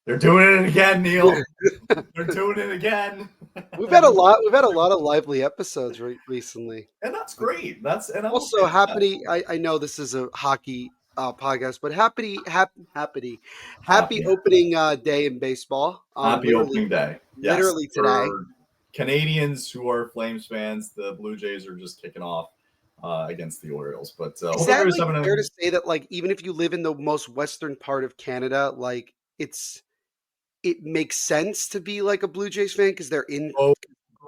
They're doing it again, Neil. They're doing it again. We've had a lot of lively episodes recently. And that's great. And I'm okay Also, with that. I know this is a hockey podcast, but happy Happy, opening day in baseball. happy opening day. Yes. Literally today. For Canadians who are Flames fans, the Blue Jays are just kicking off against the Orioles. But Is hope that everybody's like having fair to say that like even if you live in the most western part of Canada, like it makes sense to be like a Blue Jays fan because they're in. Go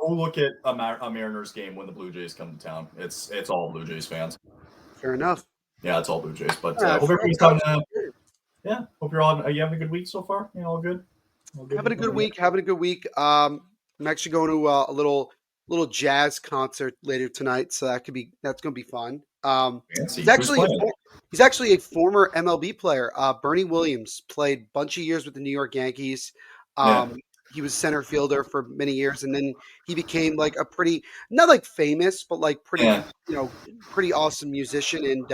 look at a Mariners game when the Blue Jays come to town. It's all Blue Jays fans. Fair enough. Yeah, it's all Blue Jays. But Yeah, hope everybody's having hope you're all. Are you having a good week so far? You know, all good. Having a good week. Having a good week. I'm actually going to a little jazz concert later tonight, so that's gonna be fun. Fancy. He's actually a former MLB player. Bernie Williams played a bunch of years with the New York Yankees. He was center fielder for many years, and then he became like a pretty not like famous, but like pretty pretty awesome musician. And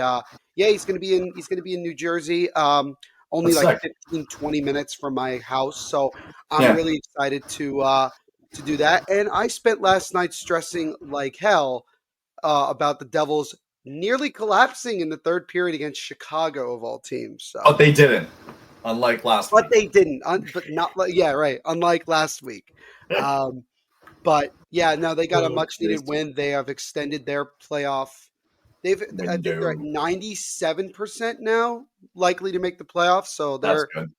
he's gonna be in New Jersey. Only That's like sick. 15, 20 minutes from my house. So I'm really excited to do that. And I spent last night stressing like hell about the Devils nearly collapsing in the third period against Chicago of all teams. So. But they didn't, unlike last week. But they didn't. But not right. Unlike last week. But yeah, no, they got a much needed win. They have extended their playoff. I think they're at 97% now, likely to make the playoffs. So that's good.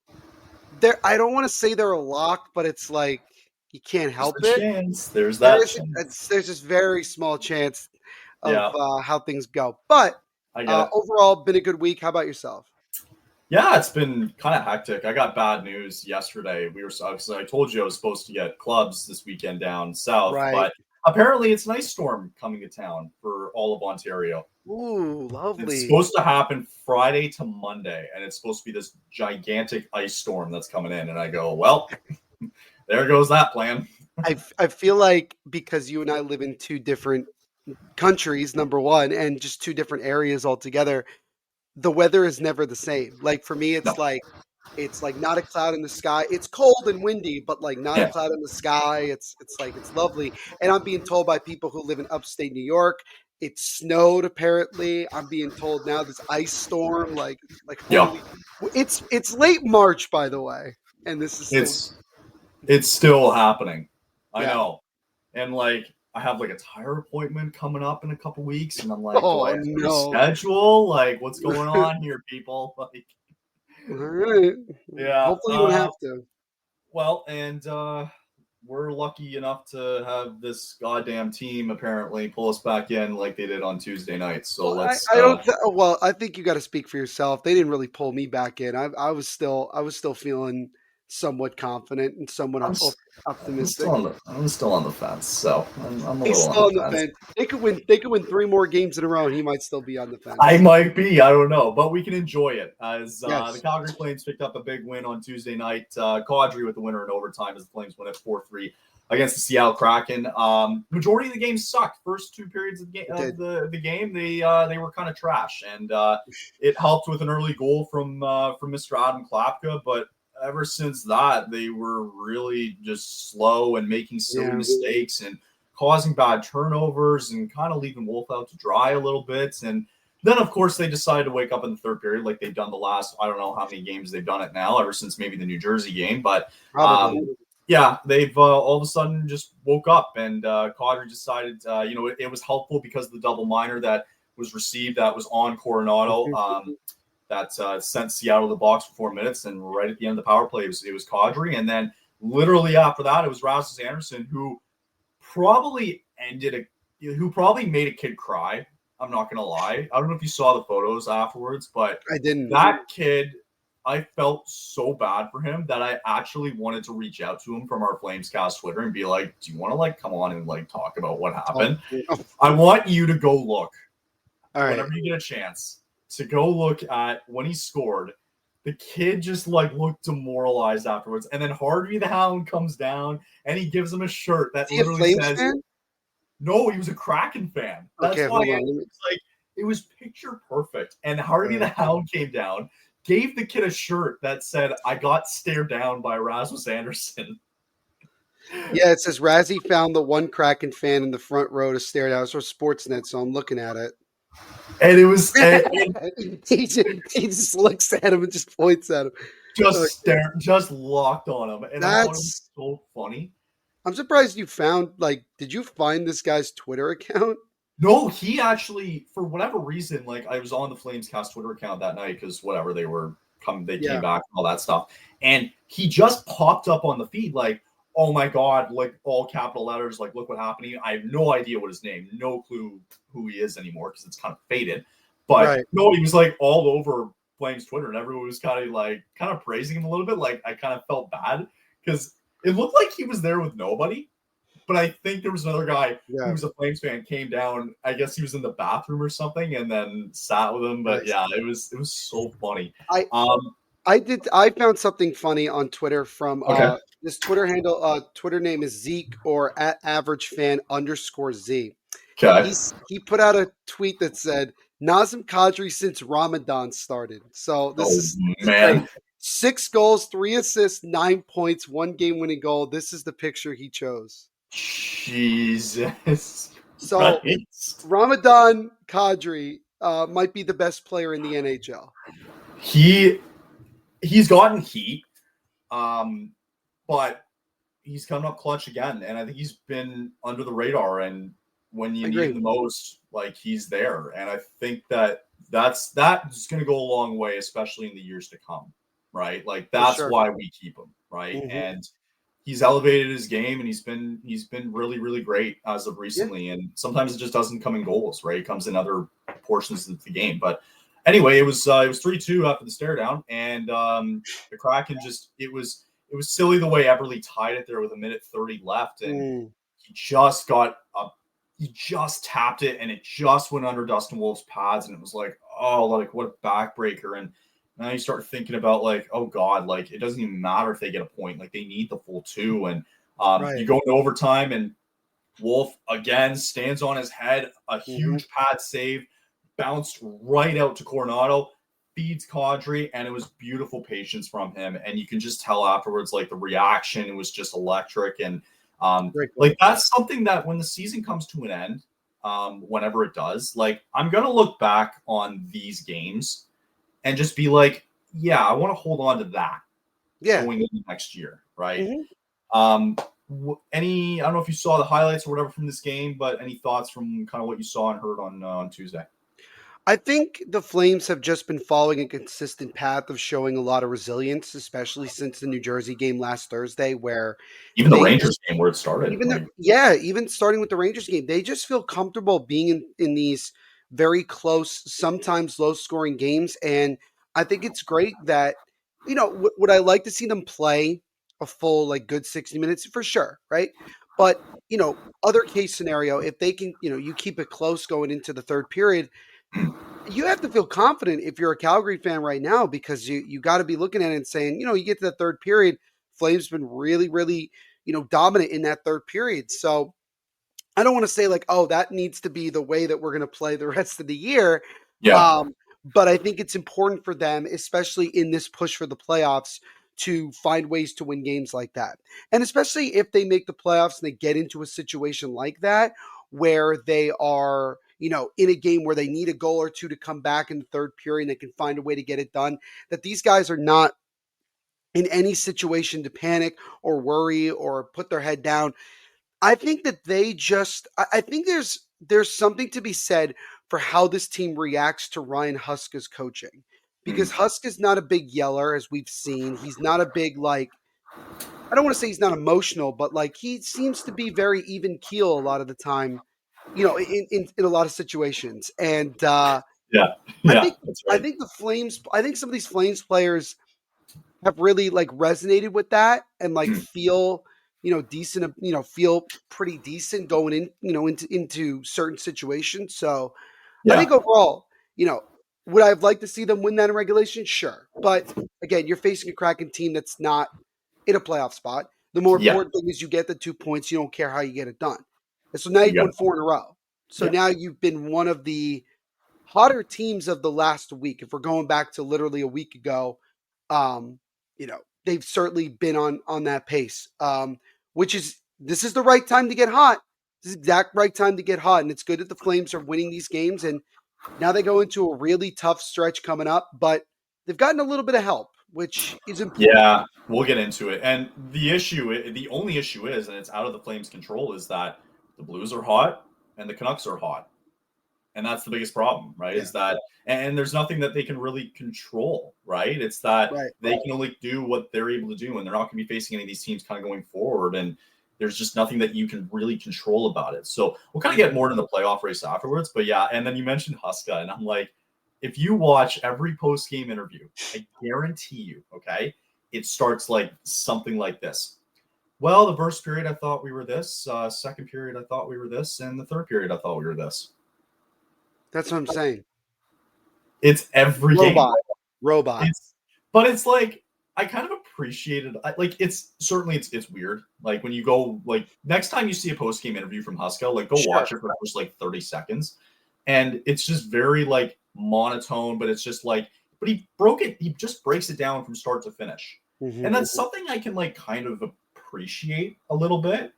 I don't want to say they're a lock, but it's like you can't help it. Chance. There's that. There's this very small chance of how things go. But overall, been a good week. How about yourself? Yeah, it's been kind of hectic. I got bad news yesterday. Because I told you I was supposed to get clubs this weekend down south, but apparently it's an ice storm coming to town for all of Ontario. Ooh, lovely. It's supposed to happen Friday to Monday, and it's supposed to be this gigantic ice storm that's coming in. And I go, well, there goes that plan. I feel like because you and I live in two different countries, number one, and just two different areas altogether, the weather is never the same. Like for me, it's like not a cloud in the sky. It's cold and windy, but like not a cloud in the sky. It's lovely. And I'm being told by people who live in upstate New York, it snowed apparently. I'm being told now this ice storm, it's late March, by the way, and this is it's still happening. I know, and like I have like a tire appointment coming up in a couple weeks, and I'm like, do I have to schedule? Like, what's going on here, people? Like, all right, yeah. Hopefully, you don't have to. Well, and we're lucky enough to have this goddamn team apparently pull us back in like they did on Tuesday night. So let's. I think you got to speak for yourself. They didn't really pull me back in. I was still feeling somewhat confident and somewhat optimistic. I'm still on the fence, so I'm a He's little still on the fence. They could win 3 more games in a row, and he might still be on the fence. I might be. I don't know, but we can enjoy it as the Calgary Flames picked up a big win on Tuesday night. Kadri with the winner in overtime as the Flames win at 4-3 against the Seattle Kraken. Majority of the game sucked. First 2 periods of the game, they were kind of trash, and it helped with an early goal from Mr. Adam Klapka, but ever since that, they were really just slow and making silly mistakes and causing bad turnovers and kind of leaving Wolf out to dry a little bit. And then, of course, they decided to wake up in the third period like they've done the last, I don't know how many games they've done it now, ever since maybe the New Jersey game. But, they've all of a sudden just woke up, and Kadri decided, it was helpful because of the double minor that was received that was on Coronado. That sent Seattle to the box for 4 minutes, and right at the end of the power play, it was Kadri, and then literally after that, it was Rasmus Andersson who probably made a kid cry. I'm not gonna lie. I don't know if you saw the photos afterwards, but I didn't. That kid, I felt so bad for him that I actually wanted to reach out to him from our Flamescast Twitter and be like, "Do you want to come on and talk about what happened? I want you to go look whenever you get a chance." To go look at when he scored, the kid just looked demoralized afterwards. And then Harvey the Hound comes down and he gives him a shirt that literally says, fan? No, he was a Kraken fan. That's why it was picture perfect. And Harvey the Hound came down, gave the kid a shirt that said, "I got stared down by Rasmus Anderson." Yeah, it says Razzie found the one Kraken fan in the front row to stare at. It was Sportsnet, so I'm looking at it. And it was and He just looks at him and just points at him. just locked on him. And I thought it was That's. so funny. I'm surprised you found, like, did you find this guy's Twitter account? No, he actually, for whatever reason, like I was on the Flames Cast Twitter account that night because whatever they came back and all that stuff, and he just popped up on the feed like, "Oh my god!" Like all capital letters, like, "Look what happened to you." I have no idea what his name, no clue who he is anymore because it's kind of faded. But Right. no, he was like all over Flames Twitter, and everyone was kind of praising him a little bit. Like I kind of felt bad because it looked like he was there with nobody. But I think there was another guy who Yeah. was a Flames fan, came down. I guess he was in the bathroom or something, and then sat with him. But Nice. yeah, it was so funny. I Um, I found something funny on Twitter from okay, this Twitter handle. Twitter name is Zeke or at average fan underscore Z. okay. He put out a tweet that said Nazem Kadri since Ramadan started. So Oh this is great. man, 6 goals, 3 assists, 9 points, 1 game-winning goal. This is the picture he chose. Jesus So Christ. Ramadan Kadri might be the best player in the NHL. He's gotten heat, but he's coming up clutch again, and I think he's been under the radar. And when you need him the most, like he's there. And I think that's going to go a long way, especially in the years to come, right? Like that's why we keep him, right? Mm-hmm. And he's elevated his game, and he's been really really great as of recently. And sometimes it just doesn't come in goals, right? It comes in other portions of the game. But anyway, it was 3-2 after the stare down, and the Kraken just it was silly the way Eberle tied it there with 1:30 left, and he just tapped it, and it just went under Dustin Wolf's pads, and it was like, oh, like what a backbreaker. And now you start thinking about like, oh god, like it doesn't even matter if they get a point, like they need the full 2. And you go into overtime, and Wolf again stands on his head, a huge pad save, bounced right out to Coronado, feeds Kadri, and it was beautiful patience from him. And you can just tell afterwards, like the reaction, it was just electric. And like that's something that when the season comes to an end, whenever it does, like I'm gonna look back on these games and just be like, yeah, I want to hold on to that going into next year, right? I don't know if you saw the highlights or whatever from this game, but any thoughts from kind of what you saw and heard on Tuesday? I think the Flames have just been following a consistent path of showing a lot of resilience, especially since the New Jersey game last Thursday, where even the Rangers game where it started. Even starting with the Rangers game, they just feel comfortable being in these very close, sometimes low scoring games. And I think it's great that, would I like to see them play a full, like good 60 minutes for sure. Right. But, other case scenario, if they can, you keep it close going into the third period, you have to feel confident if you're a Calgary fan right now, because you got to be looking at it and saying, you get to the third period, Flames been really, really, dominant in that third period. So I don't want to say like, oh, that needs to be the way that we're going to play the rest of the year. Yeah. But I think it's important for them, especially in this push for the playoffs, to find ways to win games like that. And especially if they make the playoffs and they get into a situation like that, where they are, in a game where they need a goal or two to come back in the third period and they can find a way to get it done, that these guys are not in any situation to panic or worry or put their head down. I think that I think there's something to be said for how this team reacts to Ryan Huska's coaching, because Husk is not a big yeller, as we've seen. He's not a big, like, I don't want to say he's not emotional, but like he seems to be very even keel a lot of the time, in a lot of situations. And yeah, I think some of these Flames players have really like resonated with that and like feel, decent, feel pretty decent going in, into certain situations. So I think overall, would I have liked to see them win that in regulation? Sure. But again, you're facing a Kraken team that's not in a playoff spot. The more important thing is you get the 2 points. You don't care how you get it done. And so now you've won 4 in a row. So now you've been one of the hotter teams of the last week, if we're going back to literally a week ago, they've certainly been on that pace, this is the right time to get hot. This is the exact right time to get hot. And it's good that the Flames are winning these games. And now they go into a really tough stretch coming up, but they've gotten a little bit of help, which is important. Yeah, we'll get into it. And the only issue is, and it's out of the Flames' control, is that the Blues are hot and the Canucks are hot. And that's the biggest problem, right? Yeah. Is that, and there's nothing that they can really control, right? It's that they can only do what they're able to do, and they're not going to be facing any of these teams kind of going forward. And there's just nothing that you can really control about it. So we'll kind of get more into the playoff race afterwards. But yeah, and then you mentioned Huska, and I'm like, if you watch every post-game interview, I guarantee you, okay, it starts like something like this. Well, the first period, I thought we were this. Second period, I thought we were this. And the third period, I thought we were this. That's what I'm saying. It's every Robot. But it's like, I kind of appreciate it. Like, it's weird. Like, when you go, like, next time you see a post-game interview from Huska, like, go watch it for the first, like, 30 seconds. And it's just very, like, monotone, but it's just like, but he just breaks it down from start to finish. Mm-hmm. And that's something I can, like, kind of appreciate a little bit.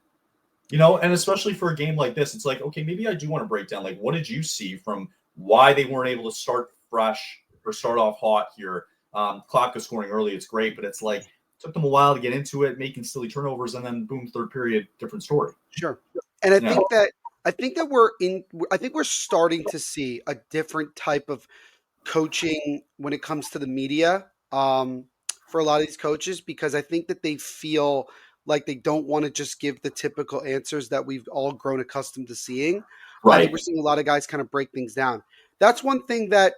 And especially for a game like this, it's like, okay, maybe I do want to break down, like, what did you see from why they weren't able to start fresh or start off hot here? Klopka scoring early, it's great, but it's like, it took them a while to get into it, making silly turnovers, and then boom, third period, different story. Sure. And I think that we're starting to see a different type of coaching when it comes to the media for a lot of these coaches, because I think that they feel like they don't want to just give the typical answers that we've all grown accustomed to seeing. I think we're seeing a lot of guys kind of break things down. That's one thing that,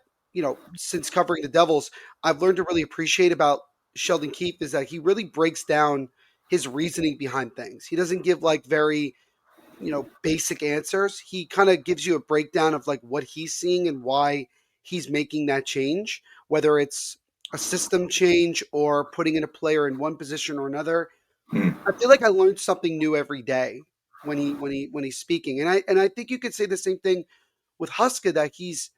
since covering the Devils, I've learned to really appreciate about Sheldon Keefe, is that he really breaks down his reasoning behind things. He doesn't give like very, basic answers. He kind of gives you a breakdown of like what he's seeing and why he's making that change, whether it's a system change or putting in a player in one position or another. I feel like I learned something new every day when he's speaking. And I think you could say the same thing with Huska, that he's,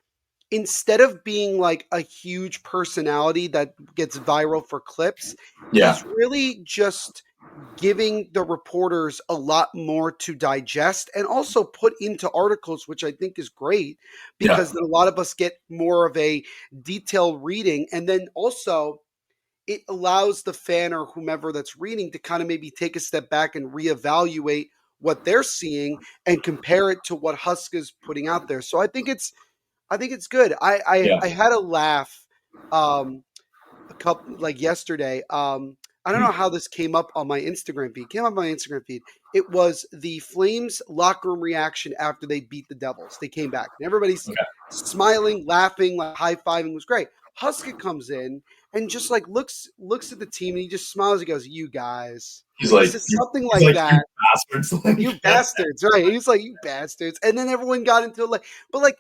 instead of being like a huge personality that gets viral for clips, he's really just giving the reporters a lot more to digest and also put into articles, which I think is great, because then a lot of us get more of a detailed reading. And then also it allows the fan or whomever that's reading to kind of maybe take a step back and reevaluate what they're seeing and compare it to what Huska's putting out there. So I think it's good. I had a laugh a couple, like yesterday. I don't know how this came up on my Instagram feed. It came up on my Instagram feed. It was the Flames locker room reaction after they beat the Devils. They came back. And everybody's smiling, laughing, like high-fiving. Was great. Huska comes in and just like looks at the team, and he just smiles. He goes, "You guys." He says something like that. You bastards. You bastards, right? He's like, "You bastards." And then everyone got into like, but like,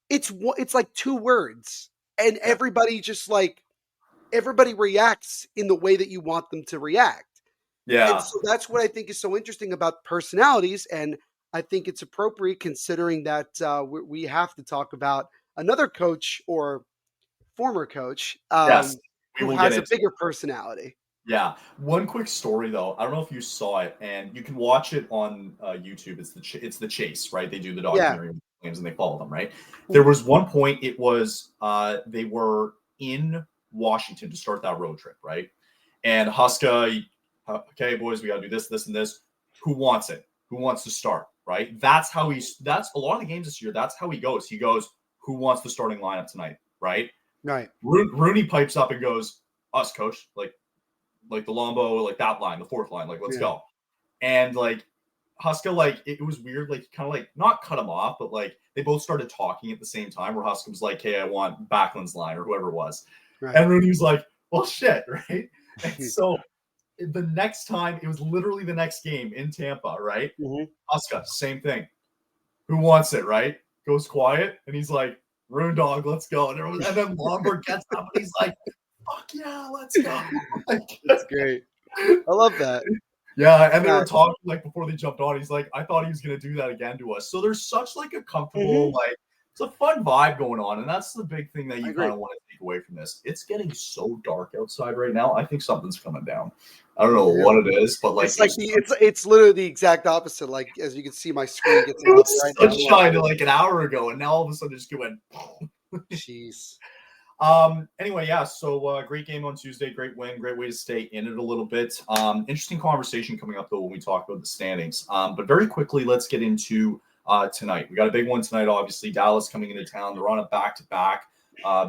it's like two words, and everybody just like, everybody reacts in the way that you want them to react. Yeah. And so that's what I think is so interesting about personalities. And I think it's appropriate, considering that we have to talk about another coach or former coach who has a bigger personality. Yeah. One quick story, though. I don't know if you saw it, and you can watch it on YouTube. It's the Chase, right? They do the documentary with the Flames and they follow them, right? There was one point, it was they were in Washington to start that road trip, right? And Huska, okay, boys, we got to do this, this, and this. Who wants it? Who wants to start, right? That's a lot of the games this year. That's how he goes. He goes, who wants the starting lineup tonight, right? Right. Rooney pipes up and goes, us, coach, like the Lombo, like that line, the fourth line, like, let's go. And like Huska, like, it was weird, like, kind of like not cut him off, but like they both started talking at the same time, where Huska was like, hey, I want Backlund's line, or whoever it was. Right. And Rooney was like, well, shit, right? And so the next time, it was literally the next game in Tampa, right? Mm-hmm. Huska, same thing. Who wants it, right? Goes quiet, and he's like, Roon dog, let's go. And then Lomberg gets up, and he's like, fuck yeah, let's go. Like, that's great. I love that. Yeah, and they were talking, like, before they jumped on, he's like, I thought he was going to do that again to us. So there's such, like, a comfortable, like, it's a fun vibe going on, and that's the big thing that I you agree. kind of want to take away from this. It's getting so dark outside right now. I think something's coming down. I don't know what it is, but like It's like it's literally the exact opposite. Like as you can see, my screen gets it lit up was right now. sunshine like an hour ago, and now all of a sudden it just went. Jeez. Anyway, yeah, so great game on Tuesday, great win, great way to stay in it a little bit. Interesting conversation coming up though when we talk about the standings. But very quickly, let's get into tonight. We got a big one tonight, obviously. Dallas coming into town. They're on a back-to-back,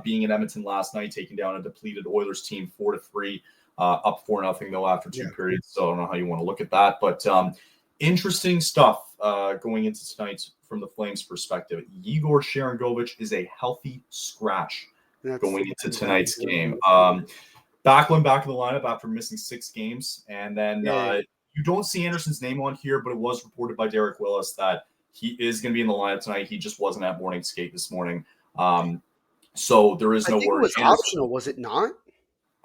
being in Edmonton last night, taking down a depleted Oilers team 4-3, up 4-0 though after two periods. So I don't know how you want to look at that, but interesting stuff going into tonight from the Flames' perspective. Igor Sharangovich is a healthy scratch going into tonight's game. Backlund back in the lineup after missing 6 games. And then you don't see Anderson's name on here, but it was reported by Derek Willis that he is going to be in the lineup tonight. He just wasn't at morning skate this morning. So there is no word. It was optional, was it not?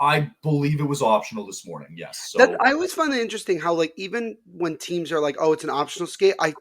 I believe it was optional this morning, yes. So I always find it interesting how, like, even when teams are like, oh, it's an optional skate, I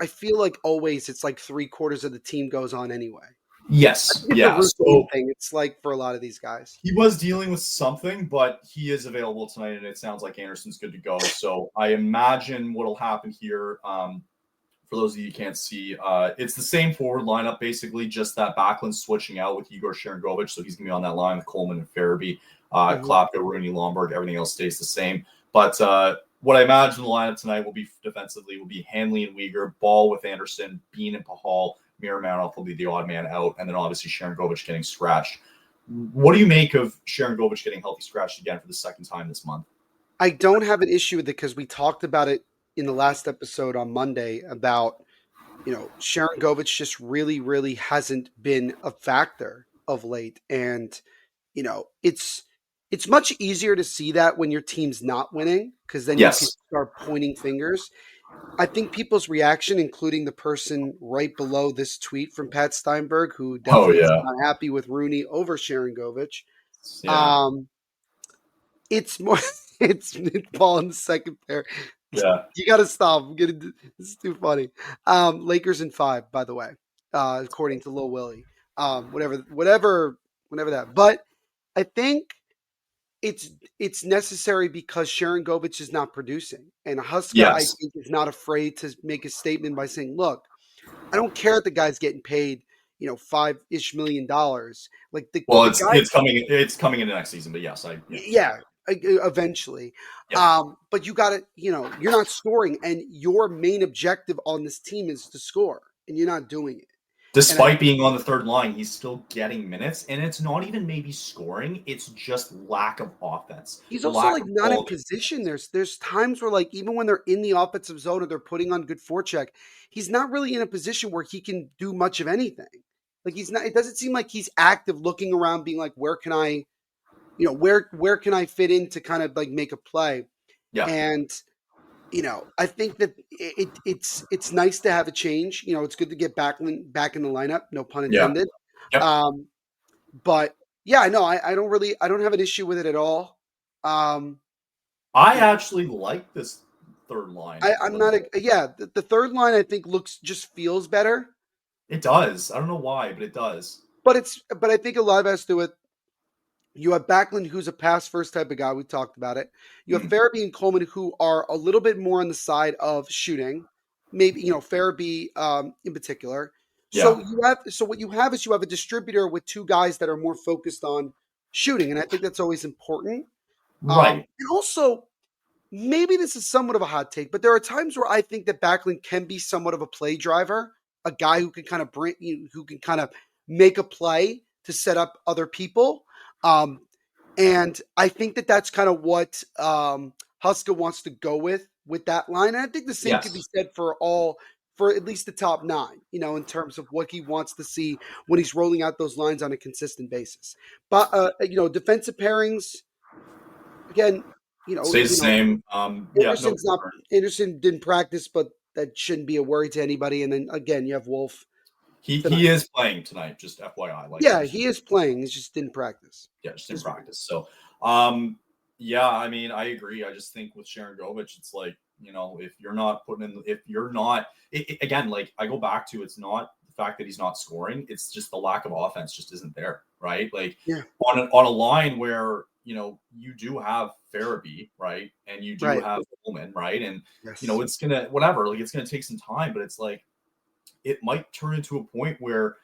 feel like always it's like 3/4 of the team goes on anyway. Yes. It's a routine thing. It's like for a lot of these guys. He was dealing with something, but he is available tonight, and it sounds like Anderson's good to go. So I imagine what'll happen here, for those of you who can't see, it's the same forward lineup, basically, just that Backlund switching out with Igor Sharangovich. So he's going to be on that line with Coleman and Farabee, Klapko, Rooney, Lomberg. Everything else stays the same. But what I imagine the lineup tonight will be defensively will be Hanley and Weegar, Ball with Anderson, Bean and Pahal, Miramanoff will be the odd man out, and then obviously Sharangovich getting scratched. What do you make of Sharangovich getting healthy scratched again for the second time this month? I don't have an issue with it because we talked about it in the last episode on Monday about, Sharangovich just really, really hasn't been a factor of late. And, it's much easier to see that when your team's not winning because then you can start pointing fingers. I think people's reaction, including the person right below this tweet from Pat Steinberg, who definitely is not happy with Rooney over Sharangovich. It's more, it's Paul in the second pair. Yeah. You got to stop. This is too funny. Lakers in 5, by the way, according to Lil Willie. Whatever that. But I think it's necessary because Sharangovich is not producing. And Huska, I think, is not afraid to make a statement by saying, look, I don't care if the guy's getting paid, $5-ish million. Like it's coming in the next season, but yes, eventually. But you got to, you're not scoring, and your main objective on this team is to score, and you're not doing it. Despite being on the third line, he's still getting minutes, and it's not even maybe scoring; it's just lack of offense. He's also not in position. There's times where, like, even when they're in the offensive zone or they're putting on good forecheck, he's not really in a position where he can do much of anything. Like, he's not. It doesn't seem like he's active, looking around, being like, where can I can I fit in to kind of like make a play? Yeah. And, I think that it's nice to have a change. It's good to get Backlund back in the lineup. No pun intended. Yeah. But yeah, no, I don't have an issue with it at all. I actually like this third line. The third line I think feels better. It does. I don't know why, but it does. But I think a lot of it has to do with, you have Backlund, who's a pass-first type of guy. We talked about it. You have Farabee and Coleman, who are a little bit more on the side of shooting. Maybe, Farabee in particular. So what you have is you have a distributor with 2 guys that are more focused on shooting, and I think that's always important. Right. And also, maybe this is somewhat of a hot take, but there are times where I think that Backlund can be somewhat of a play driver, a guy who can kind of make a play to set up other people. And I think that that's kind of what Huska wants to go with that line. And I think the same could be said for at least the top 9, in terms of what he wants to see when he's rolling out those lines on a consistent basis. But, defensive pairings, again, stays the same. Anderson didn't practice, but that shouldn't be a worry to anybody. And then again, you have Wolf. He is playing tonight, just FYI. He is playing. He just didn't practice. Yeah, just didn't practice. So, I mean, I agree. I just think with Sharangovich, it's like, if you're not again, like I go back to, it's not the fact that he's not scoring. It's just the lack of offense just isn't there, right? Like Yeah. on a line where you do have Farabee, right, and you do Right. have Coleman, right, and Yes. it's gonna whatever, like it's gonna take some time, but it's like it might turn into a point where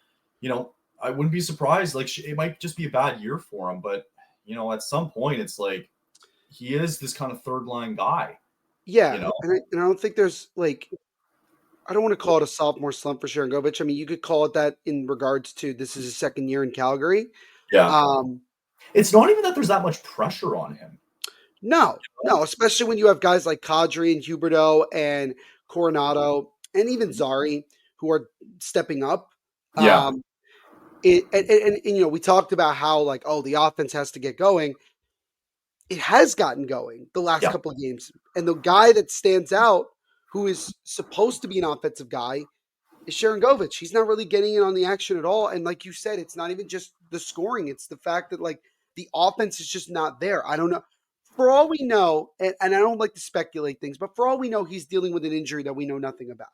I wouldn't be surprised. Like it might just be a bad year for him, but at some point it's like he is this kind of third line guy. Yeah, and I don't think there's like I don't want to call it a sophomore slump for Sharangovich. I mean, you could call it that in regards to this is his second year in Calgary. Yeah. It's not even that there's that much pressure on him. No, especially when you have guys like Kadri and Huberdeau and Coronado and even Zari who are stepping up. Yeah. And we talked about how like, oh, the offense has to get going. It has gotten going the last couple of games. And the guy that stands out, who is supposed to be an offensive guy, is Sharangovich. He's not really getting in on the action at all. And like you said, it's not even just the scoring. It's the fact that like the offense is just not there. I don't know. For all we know, and I don't like to speculate things, but for all we know, he's dealing with an injury that we know nothing about.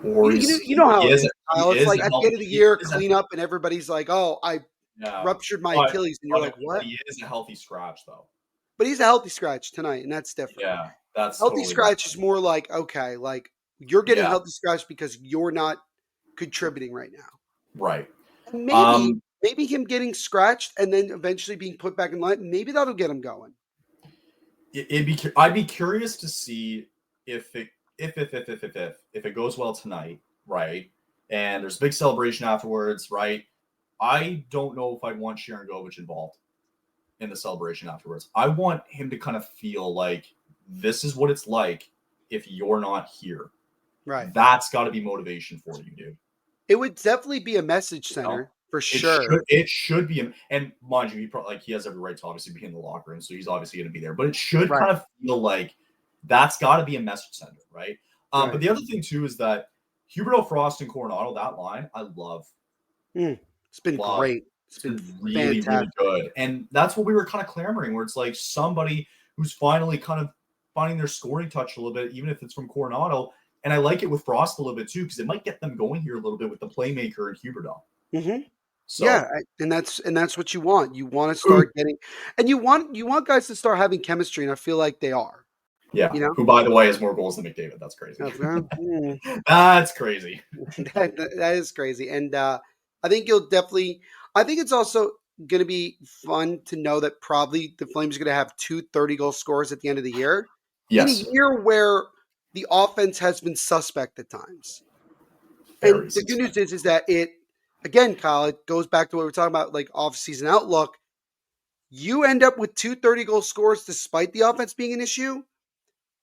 Or you know how it is, Kyle. It's like at the end of the year, clean up, and everybody's like, "Oh, I ruptured my Achilles," and you're like, "What?" He is a healthy scratch, though. But he's a healthy scratch tonight, and that's different. Yeah, that's healthy scratch is more like, okay, like you're getting healthy scratch because you're not contributing right now. Right. Maybe him getting scratched and then eventually being put back in line, maybe that'll get him going. I'd be curious to see if it goes well tonight, right? And there's a big celebration afterwards, right? I don't know if I'd want Sharangovich involved in the celebration afterwards. I want him to kind of feel like this is what it's like if you're not here. Right. That's got to be motivation for you, dude. It would definitely be a message center for sure. It should be, and mind you, he has every right to obviously be in the locker room, so he's obviously going to be there. But it should kind of feel like that's got to be a message center, right? But the other thing too is that Huberdeau, Frost, and Coronado, that line, I love. It's been great. It's been really, really good. And that's what we were kind of clamoring, where it's like somebody who's finally kind of finding their scoring touch a little bit, even if it's from Coronado. And I like it with Frost a little bit too, because it might get them going here a little bit with the playmaker and Huberdeau. Mm-hmm. So, yeah, and that's what you want. You want to start getting, and you want guys to start having chemistry, and I feel like they are. Yeah. Who, by the way, has more goals than McDavid. That's crazy. That's crazy. that is crazy. And I think you'll definitely – I think it's also going to be fun to know that probably the Flames are going to have 2 30-goal scorers at the end of the year. Yes. In a year where the offense has been suspect at times. And the good news is that it – again, Kyle, it goes back to what we were talking about, like off-season outlook. You end up with 2 30-goal scores despite the offense being an issue.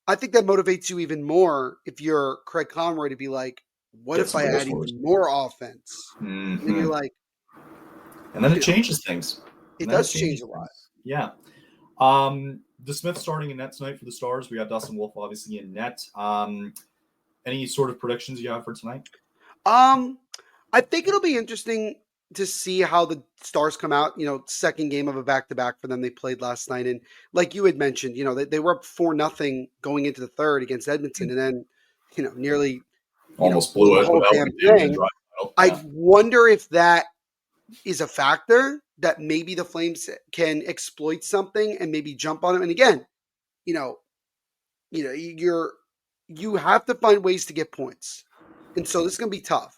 I think that motivates you even more if you're Craig Conroy to be like, what if I add even more offense? Mm-hmm. And you're like, and then it changes things. It does change a lot. Yeah. DeSmith starting in net tonight for the Stars. We got Dustin Wolf obviously in net. Any sort of predictions you have for tonight? I think it'll be interesting to see how the Stars come out, second game of a back-to-back for them. They played last night. And like you had mentioned, they were up 4-0 going into the third against Edmonton. And then, nearly almost blew it. The whole damn thing. I wonder if that is a factor that maybe the Flames can exploit something and maybe jump on them. And again, you have to find ways to get points. And so this is going to be tough.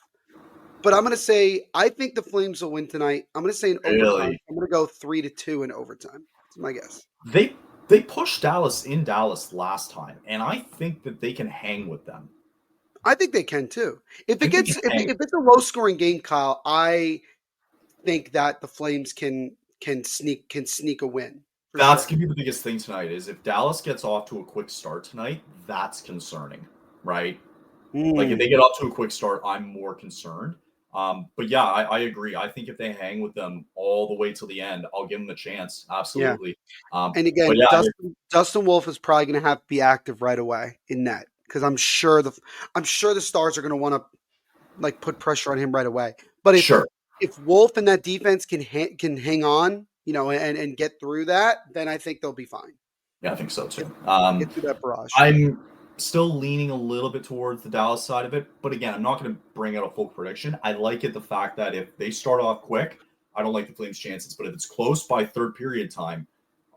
But I'm going to say, I think the Flames will win tonight. I'm going to say in overtime. I'm going to go 3-2 in overtime. That's my guess. They pushed Dallas in Dallas last time, and I think that they can hang with them. I think they can too. If it's a low scoring game, Kyle, I think that the Flames can sneak a win. That's going to be the biggest thing tonight. Is if Dallas gets off to a quick start tonight, that's concerning, right? Like if they get off to a quick start, I'm more concerned. But yeah, I agree. I think if they hang with them all the way till the end, I'll give them a chance. Absolutely. Yeah. And again, Dustin Wolf is probably going to have to be active right away in net because I'm sure the Stars are going to want to like put pressure on him right away. But if Wolf and that defense can hang on, and get through that, then I think they'll be fine. Yeah, I think so too. Get through that barrage. Still leaning a little bit towards the Dallas side of it. But again, I'm not going to bring out a full prediction. I like it the fact that if they start off quick, I don't like the Flames' chances. But if it's close by third period time,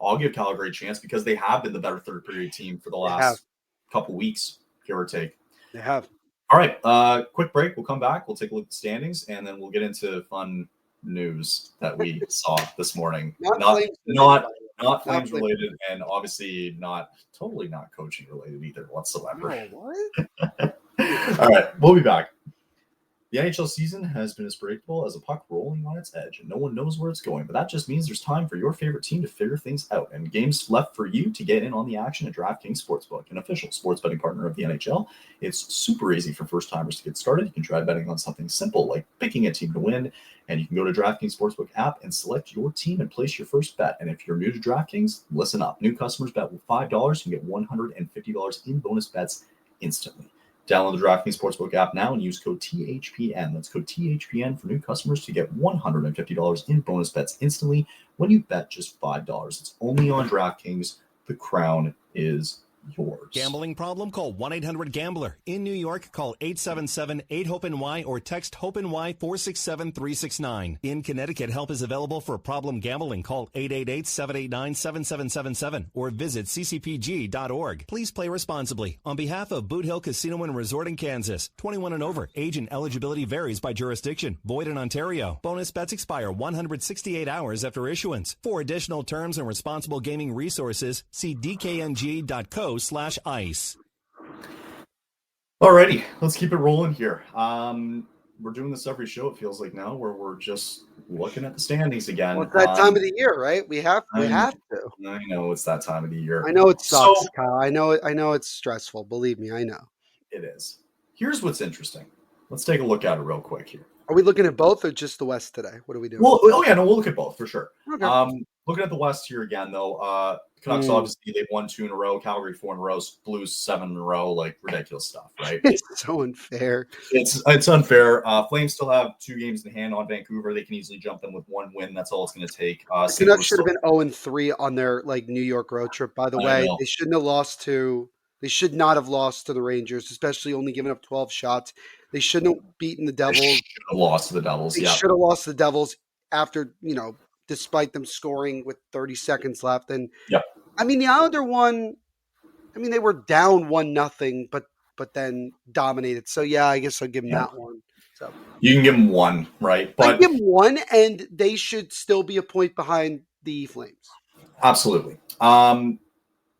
I'll give Calgary a chance because they have been the better third period team for the last couple weeks, give or take. They have. All right, quick break. We'll come back. We'll take a look at the standings, and then we'll get into fun news that we saw this morning. Not Flames related, and obviously totally not coaching related either whatsoever. Oh, what? All right, we'll be back. The NHL season has been as predictable as a puck rolling on its edge, and no one knows where it's going. But that just means there's time for your favorite team to figure things out, and games left for you to get in on the action at DraftKings Sportsbook, an official sports betting partner of the NHL. It's super easy for first-timers to get started. You can try betting on something simple like picking a team to win, and you can go to DraftKings Sportsbook app and select your team and place your first bet. And if you're new to DraftKings, listen up. New customers bet with $5 and get $150 in bonus bets instantly. Download the DraftKings Sportsbook app now and use code THPN. That's code THPN for new customers to get $150 in bonus bets instantly when you bet just $5. It's only on DraftKings. The crown is yours. Gambling problem? Call 1-800-GAMBLER. In New York, call 877-8-HOPE-NY or text HOPE-NY 467-369. In Connecticut, help is available for problem gambling. Call 888-789-7777 or visit ccpg.org. Please play responsibly. On behalf of Boot Hill Casino and Resort in Kansas, 21 and over. Age and eligibility varies by jurisdiction. Void in Ontario. Bonus bets expire 168 hours after issuance. For additional terms and responsible gaming resources, see dkng.co/ice. Alrighty, let's keep it rolling here. We're doing this every show, it feels like now, where we're just looking at the standings again. Well, it's that time of the year, right? We have to. I know it's that time of the year. I know it sucks, Kyle. I know it's stressful. Believe me, I know. It is. Here's what's interesting. Let's take a look at it real quick here. Are we looking at both or just the West today? What are we doing? Well, we'll look at both for sure. Okay. Looking at the West here again, though, Canucks obviously they've won 2 in a row, Calgary 4 in a row, Blues 7 in a row, like ridiculous stuff, right? It's so unfair. It's unfair. Flames still have 2 games in hand on Vancouver. They can easily jump them with 1 win. That's all it's going to take. The Canucks should have been 0-3 on their New York road trip. By the way, they shouldn't have lost to. They should not have lost to the Rangers, especially only giving up 12 shots. They shouldn't have beaten the Devils. They should have lost to the Devils. They should have lost to the Devils after despite them scoring with 30 seconds left. And I mean, the Islander won. I mean, they were down 1-0, but then dominated. So yeah, I guess I'll give them that one. So you can give them 1, right? But I give them 1, and they should still be a point behind the Flames. Absolutely.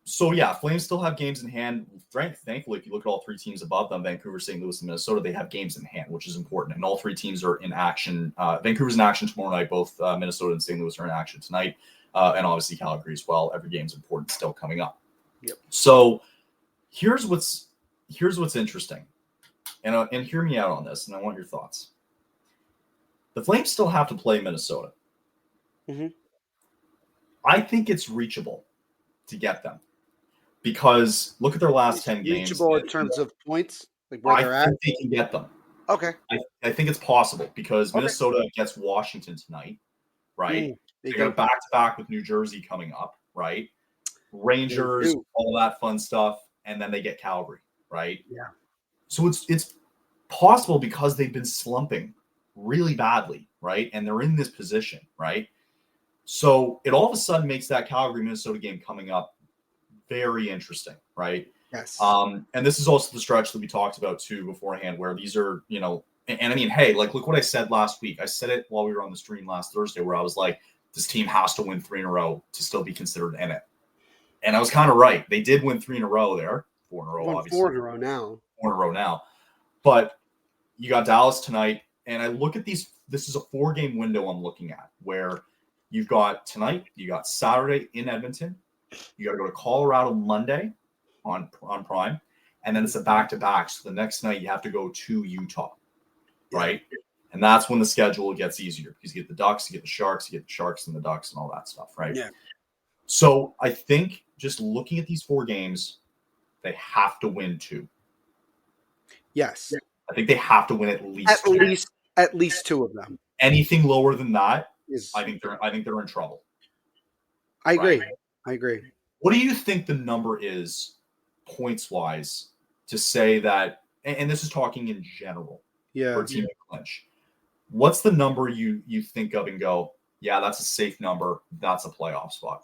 So yeah, Flames still have games in hand. Thankfully, if you look at all 3 teams above them, Vancouver, St. Louis, and Minnesota, they have games in hand, which is important. And all 3 teams are in action. Vancouver's in action tomorrow night. Both Minnesota and St. Louis are in action tonight. And obviously Calgary as well. Every game's important still coming up. Yep. So here's what's interesting. And hear me out on this, and I want your thoughts. The Flames still have to play Minnesota. Mm-hmm. I think it's reachable to get them. Because look at their last 10 games. Reachable in terms of points? Like where they're at? I think they can get them. Okay. I think it's possible because Minnesota gets Washington tonight, right? They got a back-to-back with New Jersey coming up, right? Rangers, all that fun stuff, and then they get Calgary, right? Yeah. So it's possible because they've been slumping really badly, right? And they're in this position, right? So it all of a sudden makes that Calgary-Minnesota game coming up very interesting, right? Yes. And this is also the stretch that we talked about too beforehand, where these are, and I mean, hey, like look what I said last week. I said it while we were on the stream last Thursday, where I was like, this team has to win 3 in a row to still be considered in it. And I was kind of right. They did win 3 in a row there, 4 in a row, obviously. 4 in a row now. 4 in a row now. But you got Dallas tonight, and I look at these. This is a 4-game window I'm looking at, where you've got tonight, you got Saturday in Edmonton. You got to go to Colorado Monday on Prime, and then it's a back-to-back. So the next night you have to go to Utah, right? And that's when the schedule gets easier because you get the Ducks, you get the Sharks, and the Ducks and all that stuff, right? Yeah. So I think just looking at these 4 games, they have to win 2. Yes. I think they have to win at least 2 of them. Anything lower than that, I think they're in trouble. I agree. Right? I agree. What do you think the number is points-wise to say that, and this is talking in general for a team to clinch, what's the number you think of and go, yeah, that's a safe number. That's a playoff spot?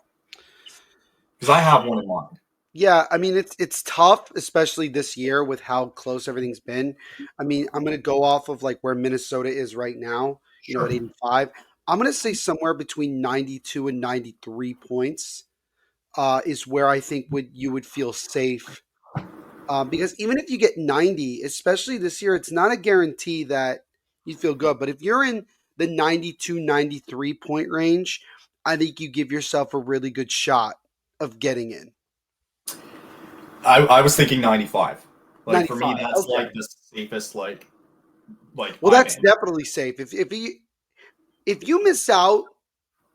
Because I have one in mind. Yeah, I mean it's tough, especially this year with how close everything's been. I mean, I'm gonna go off of like where Minnesota is right now, at 85. I'm gonna say somewhere between 92 and 93 points is where I think you would feel safe. Because even if you get 90, especially this year, it's not a guarantee that you feel good. But if you're in the 92, 93 point range, I think you give yourself a really good shot of getting in. I was thinking 95. Like 95, for me, that's okay. like the safest. Like. Well, that's definitely safe. If you miss out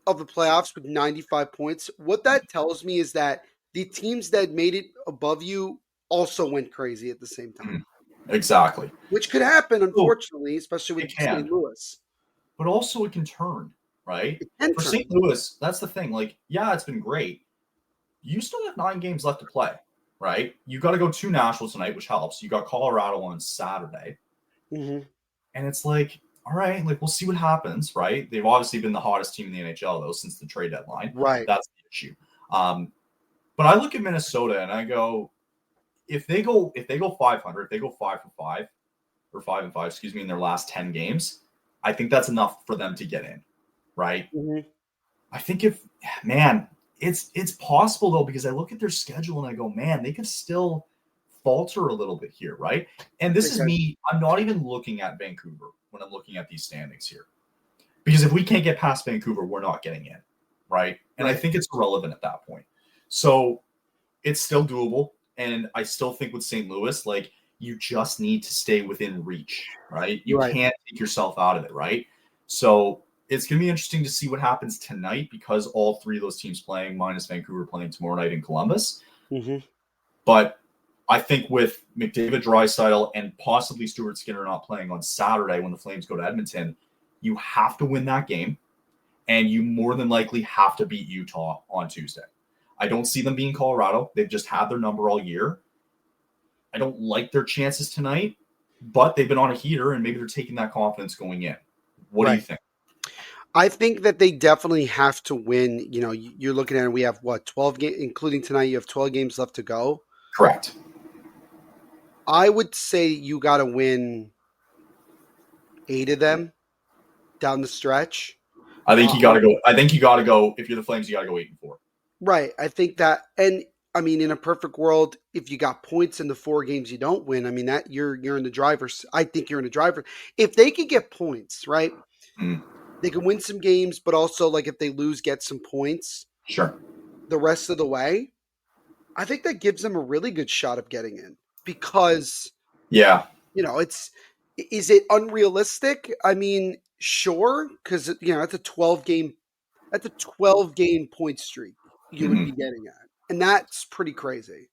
of the playoffs with 95 points, what that tells me is that the teams that made it above you also went crazy at the same time. Exactly. Which could happen, unfortunately, especially with St. Louis. But also it can turn, right? It can For turn. St. Louis, that's the thing. Like, yeah, it's been great. You still have 9 games left to play, right? You got to go to Nashville tonight, which helps. You got Colorado on Saturday. Mm-hmm. And it's like, all right, like we'll see what happens, right? They've obviously been the hottest team in the NHL, though, since the trade deadline. Right. That's the issue. But I look at Minnesota and I go, if they go 500, if they go 5 for 5 or 5 and 5, excuse me, in their last 10 games, I think that's enough for them to get in, right? Mm-hmm. I think it's possible though, because I look at their schedule and I go, man, they could still falter a little bit here, right? And this is me. I'm not even looking at Vancouver when I'm looking at these standings here, because if we can't get past Vancouver, we're not getting in, right? And I think it's irrelevant at that point. So it's still doable. And I still think with St. Louis, like you just need to stay within reach, right? You can't take yourself out of it, right? So it's going to be interesting to see what happens tonight, because all 3 of those teams playing, minus Vancouver playing tomorrow night in Columbus. Mm-hmm. But I think with McDavid, Draisaitl, and possibly Stuart Skinner not playing on Saturday when the Flames go to Edmonton, you have to win that game, and you more than likely have to beat Utah on Tuesday. I don't see them being Colorado. They've just had their number all year. I don't like their chances tonight, but they've been on a heater, and maybe they're taking that confidence going in. What do you think? I think that they definitely have to win. You're looking at it, we have 12 games, including tonight, you have 12 games left to go. Correct. I would say you got to win 8 of them down the stretch. I think you got to go. I think you got to go. If you're the Flames, you got to go 8 and 4. Right. I think that, and I mean, in a perfect world, if you got points in the 4 games you don't win, I mean that you're in the driver's. I think you're in the driver. If they could get points, right? They can win some games, but also like if they lose, get some points. Sure. The rest of the way, I think that gives them a really good shot of getting in, because is it unrealistic? I mean, sure, because that's a 12 game point streak you would be getting at, and that's pretty crazy.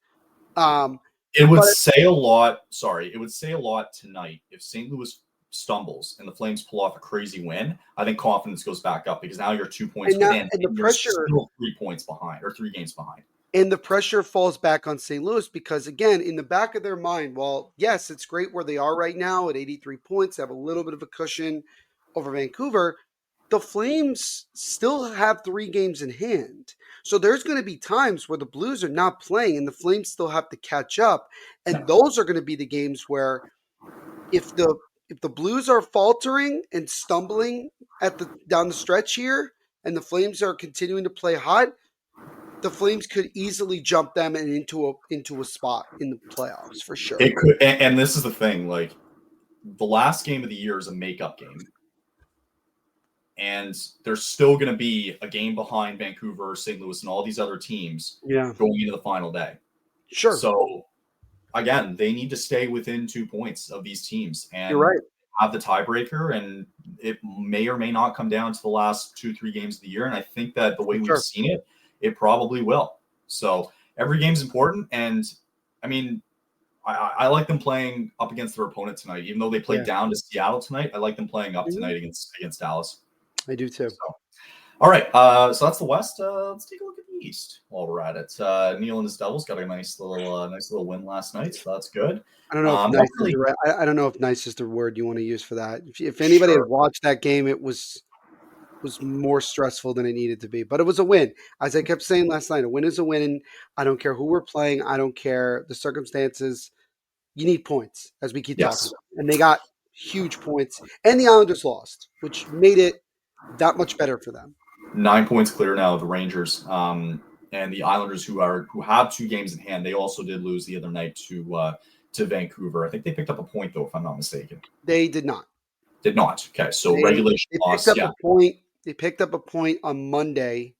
It would say a lot. Sorry, it would say a lot tonight if St. Louis stumbles and the Flames pull off a crazy win. I think confidence goes back up, because now you're 2 points within, and the pressure still 3 points behind, or 3 games behind. And the pressure falls back on St. Louis, because, again, in the back of their mind, well, yes, it's great where they are right now at 83 points. They have a little bit of a cushion over Vancouver. The Flames still have 3 games in hand. So there's going to be times where the Blues are not playing and the Flames still have to catch up. And those are going to be the games where if the Blues are faltering and stumbling down the stretch here, and the Flames are continuing to play hot, the Flames could easily jump them and into a spot in the playoffs for sure. It could, and this is the thing: like the last game of the year is a makeup game, and there's still going to be a game behind Vancouver, St. Louis, and all these other teams going into the final day. Sure. So again, they need to stay within 2 points of these teams, and you're right, have the tiebreaker, and it may or may not come down to the last 2-3 games of the year. And I think that the way we've seen it, it probably will. So every game's important. And I mean, I like them playing up against their opponent tonight, even though they played down to Seattle tonight. I like them playing up tonight against Dallas. I do too. All right, so that's the West. Let's take a look at the East while we're at it. Neil and his Devils got a nice little win last night, so that's good. I don't know if nice is the I don't know if nice is the word you want to use for that. If anybody had watched that game, it was more stressful than it needed to be. But it was a win. As I kept saying last night, a win is a win. I don't care who we're playing. I don't care the circumstances. You need points, as we keep talking about. And they got huge points. And the Islanders lost, which made it that much better for them. 9 points clear now of the Rangers. And the Islanders, who have 2 games in hand, they also did lose the other night to Vancouver. I think they picked up a point, though, if I'm not mistaken. They did not. Did not. Okay, so regulation loss. They picked up a point on Monday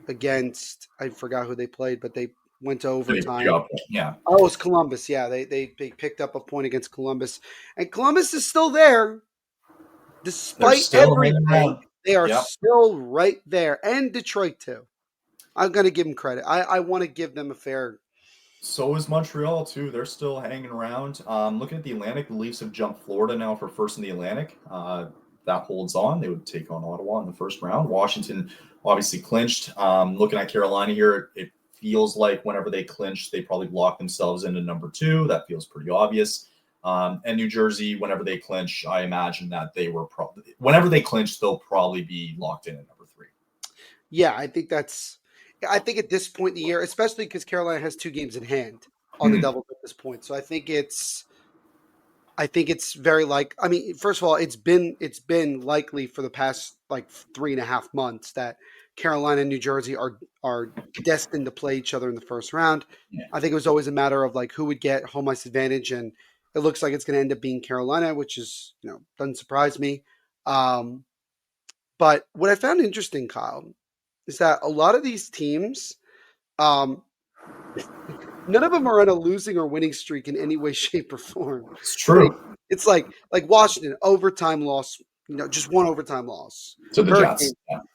against, I forgot who they played, but they went to overtime. Yeah. Oh, it was Columbus. Yeah, they picked up a point against Columbus. And Columbus is still there. Despite everything, they are still right there. And Detroit, too. I'm going to give them credit. I want to give them a fair. So is Montreal, too. They're still hanging around. Looking at the Atlantic, the Leafs have jumped Florida now for first in the Atlantic. That holds on. They would take on Ottawa in the first round. Washington obviously clinched. Looking at Carolina here, it feels like whenever they clinch, they probably lock themselves into number 2. That feels pretty obvious. And New Jersey, whenever they clinch, I imagine that whenever they clinch, they'll probably be locked in at number 3. Yeah, I think at this point in the year, especially because Carolina has 2 games in hand on the Devils at this point. So I think it's very first of all, it's been likely for the past 3.5 months that Carolina and New Jersey are destined to play each other in the first round. Yeah. I think it was always a matter of who would get home ice advantage, and it looks like it's going to end up being Carolina, which is doesn't surprise me. But what I found interesting, Kyle, is that a lot of these teams, none of them are on a losing or winning streak in any way, shape, or form. It's true. It's like Washington, overtime loss, just one overtime loss. To the Jets.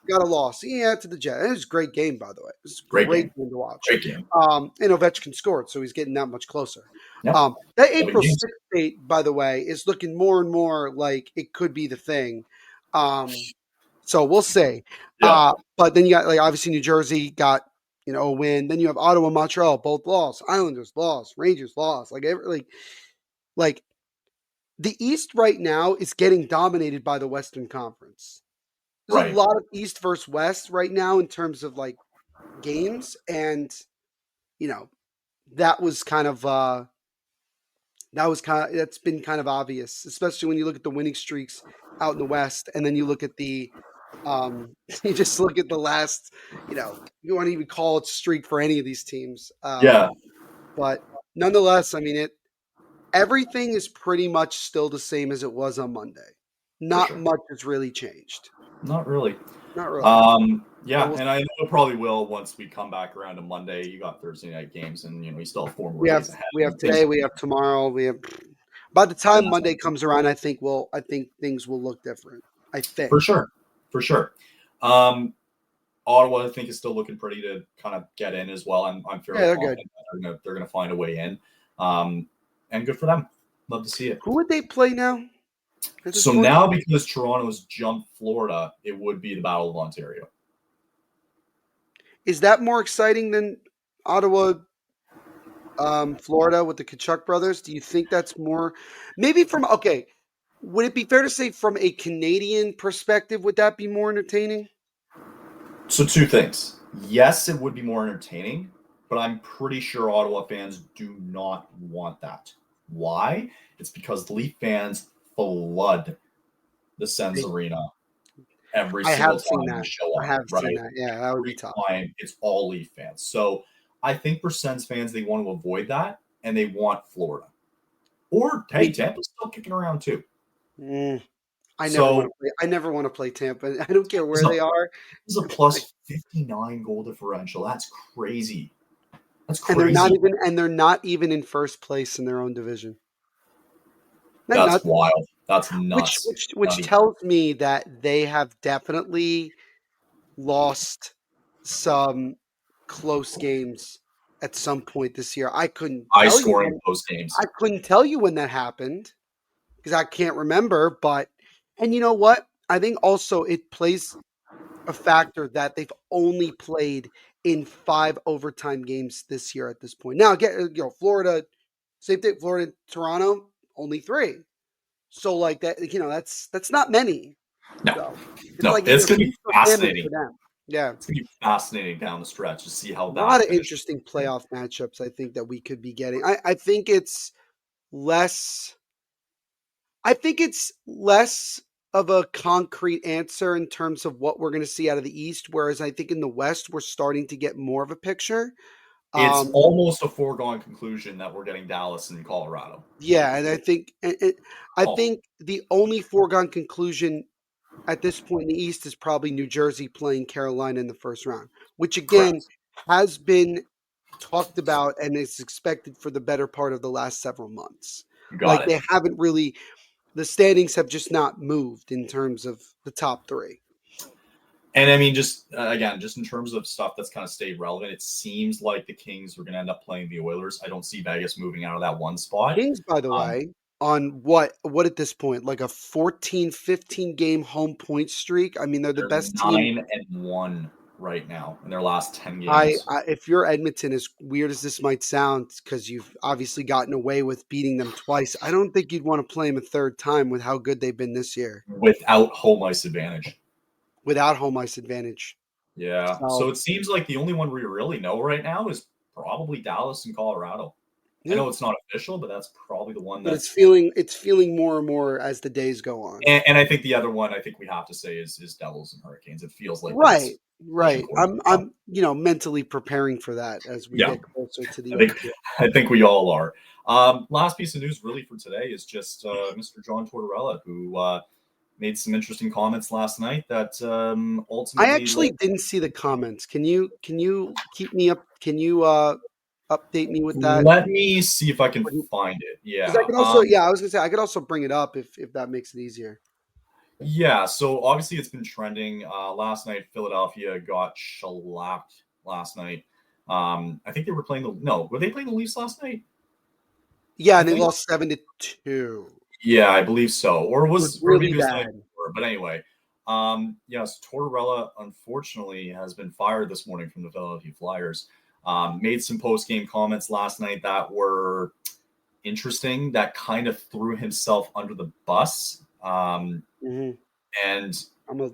Got a loss. Yeah, to the Jets. It was a great game, by the way. It was a great game to watch. Great game. And Ovechkin scored, so he's getting that much closer. Yep. That April 6th date, by the way, is looking more and more like it could be the thing. So we'll see. Yeah. But then you got obviously New Jersey got a win. Then you have Ottawa, Montreal, both lost. Islanders lost. Rangers lost. The East right now is getting dominated by the Western Conference. There's a lot of East versus West right now in terms of games, and that's been kind of obvious, especially when you look at the winning streaks out in the West, and then you look at the you just look at the last, you won't even call it streak for any of these teams. But nonetheless, everything is pretty much still the same as it was on Monday. Not much has really changed. Not really. Yeah, and I know it probably will once we come back around to Monday. You got Thursday night games, and we still have 4 more days ahead. We have today. We have tomorrow. We have. By the time Monday comes around, I think things will look different. I think for sure. Ottawa, I think, is still looking pretty to kind of get in as well. I'm fairly confident that they're going to find a way in. And good for them. Love to see it. Who would they play now? So now, because Toronto's jumped Florida, it would be the Battle of Ontario. Is that more exciting than Ottawa, Florida with the Tkachuk brothers? Do you think that's more? Maybe would it be fair to say from a Canadian perspective, would that be more entertaining? So 2 things. Yes, it would be more entertaining, but I'm pretty sure Ottawa fans do not want that. Why? It's because the Leaf fans flood the Sens Arena every single time they show up. I have seen that. Yeah, that would be tough. It's all Leaf fans. So I think for Sens fans, they want to avoid that, and they want Florida. Or, hey, Tampa's still kicking around too. I never want to play Tampa. I don't care where they are. It's a plus 59 goal differential. That's crazy. That's crazy. And they're not even in first place in their own division. That's wild. That's nuts. Which tells me that they have definitely lost some close games at some point this year. I couldn't scoring close games. I couldn't tell you when that happened because I can't remember. And you know what? I think also it plays a factor that they've only played in 5 overtime games this year at this point. Now, again, Florida, same thing. Florida, Toronto, only 3. So like that, that's not many. No, So it's no, like it's either going to be feast or famine fascinating. for them. Yeah, It's going to be fascinating down the stretch to see how a that lot of finishes. interesting playoff matchups. I think that we could be getting. I think it's less. I think it's less of a concrete answer in terms of what we're going to see out of the East, whereas I think in the West we're starting to get more of a picture. It's almost a foregone conclusion that we're getting Dallas and Colorado. Yeah, and I think the only foregone conclusion at this point in the East is probably New Jersey playing Carolina in the first round, which again Correct. has been talked about and is expected for the better part of the last several months. You got Like it. they haven't really, the standings have just not moved in terms of the top 3. And I mean, just again, just in terms of stuff that's kind of stayed relevant, it seems like the Kings are going to end up playing the Oilers. I don't see Vegas moving out of that one spot. Kings, by the way, on what at this point, like a 14, 15 game home point streak. I mean, they're the They're best team. 9-1 right now in their last 10 I, games. I if you're Edmonton, as weird as this might sound, because you've obviously gotten away with beating them twice, I don't think you'd want to play them a third time with how good they've been this year Without home ice advantage. without home ice advantage. Yeah. So it seems like the only one we really know right now is probably Dallas and Colorado. Yeah. I know it's not official, but that's probably the one But that's it's feeling more and more as the days go on. and I think the other one I think we have to say is Devils and Hurricanes. It feels like Right. that's I'm mentally preparing for that as we get closer to the end. I think we all are. Last piece of news really for today is just Mr. John Tortorella, who made some interesting comments last night that ultimately I actually didn't see the comments. Can you keep me up? Can you update me with that? Let me see if I can find it. Yeah. Because I could also, I was gonna say I could also bring it up if that makes it easier. Yeah, so obviously it's been trending. Last night, Philadelphia got shellacked last night. I think they were playing were they playing the Leafs last night? Yeah, and they lost 7-2. Yeah, I believe so. Or was really bad. But anyway, yes, Tortorella unfortunately has been fired this morning from the Philadelphia Flyers. Made some post-game comments last night that were interesting, that kind of threw himself under the bus. And I'm gonna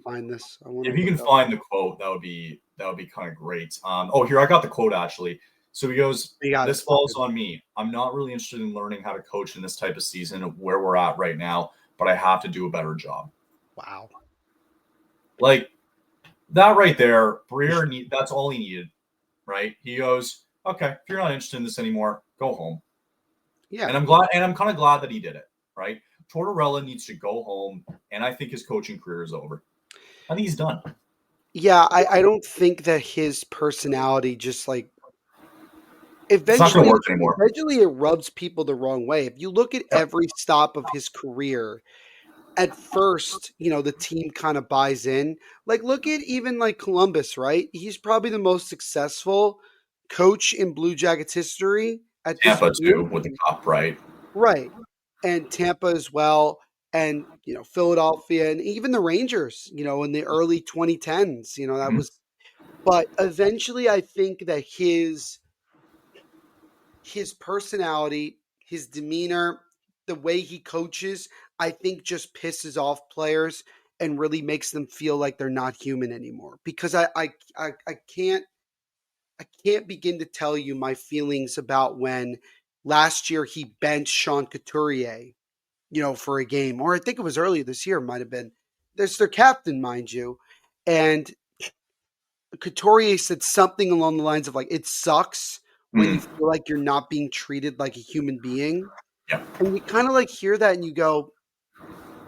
find this. If you can find the quote, that would be kind of great. Here I got the quote actually. So he goes, "This falls on me. I'm not really interested in learning how to coach in this type of season where we're at right now, but I have to do a better job." Wow. Like that right there, Briere that's all he needed, right? He goes, "Okay, if you're not interested in this anymore, go home." Yeah. And I'm kind of glad that he did it, right? Tortorella needs to go home, and I think his coaching career is over. I think he's done. Yeah, I don't think that his personality just like eventually it rubs people the wrong way. If you look at every stop of his career, at first, the team kind of buys in. Like, look at even like Columbus, right? He's probably the most successful coach in Blue Jackets history at Tampa this too with the cup, right? Right. And Tampa as well. And, Philadelphia and even the Rangers, in the early 2010s, that was, but eventually I think that his personality, his demeanor, the way he coaches, I think just pisses off players and really makes them feel like they're not human anymore. Because I can't begin to tell you my feelings about when last year he benched Sean Couturier, for a game, or I think it was earlier this year, might have been. There's their captain, mind you, and Couturier said something along the lines of like, "It sucks when you feel like you're not being treated like a human being." Yeah. And you kind of like hear that and you go,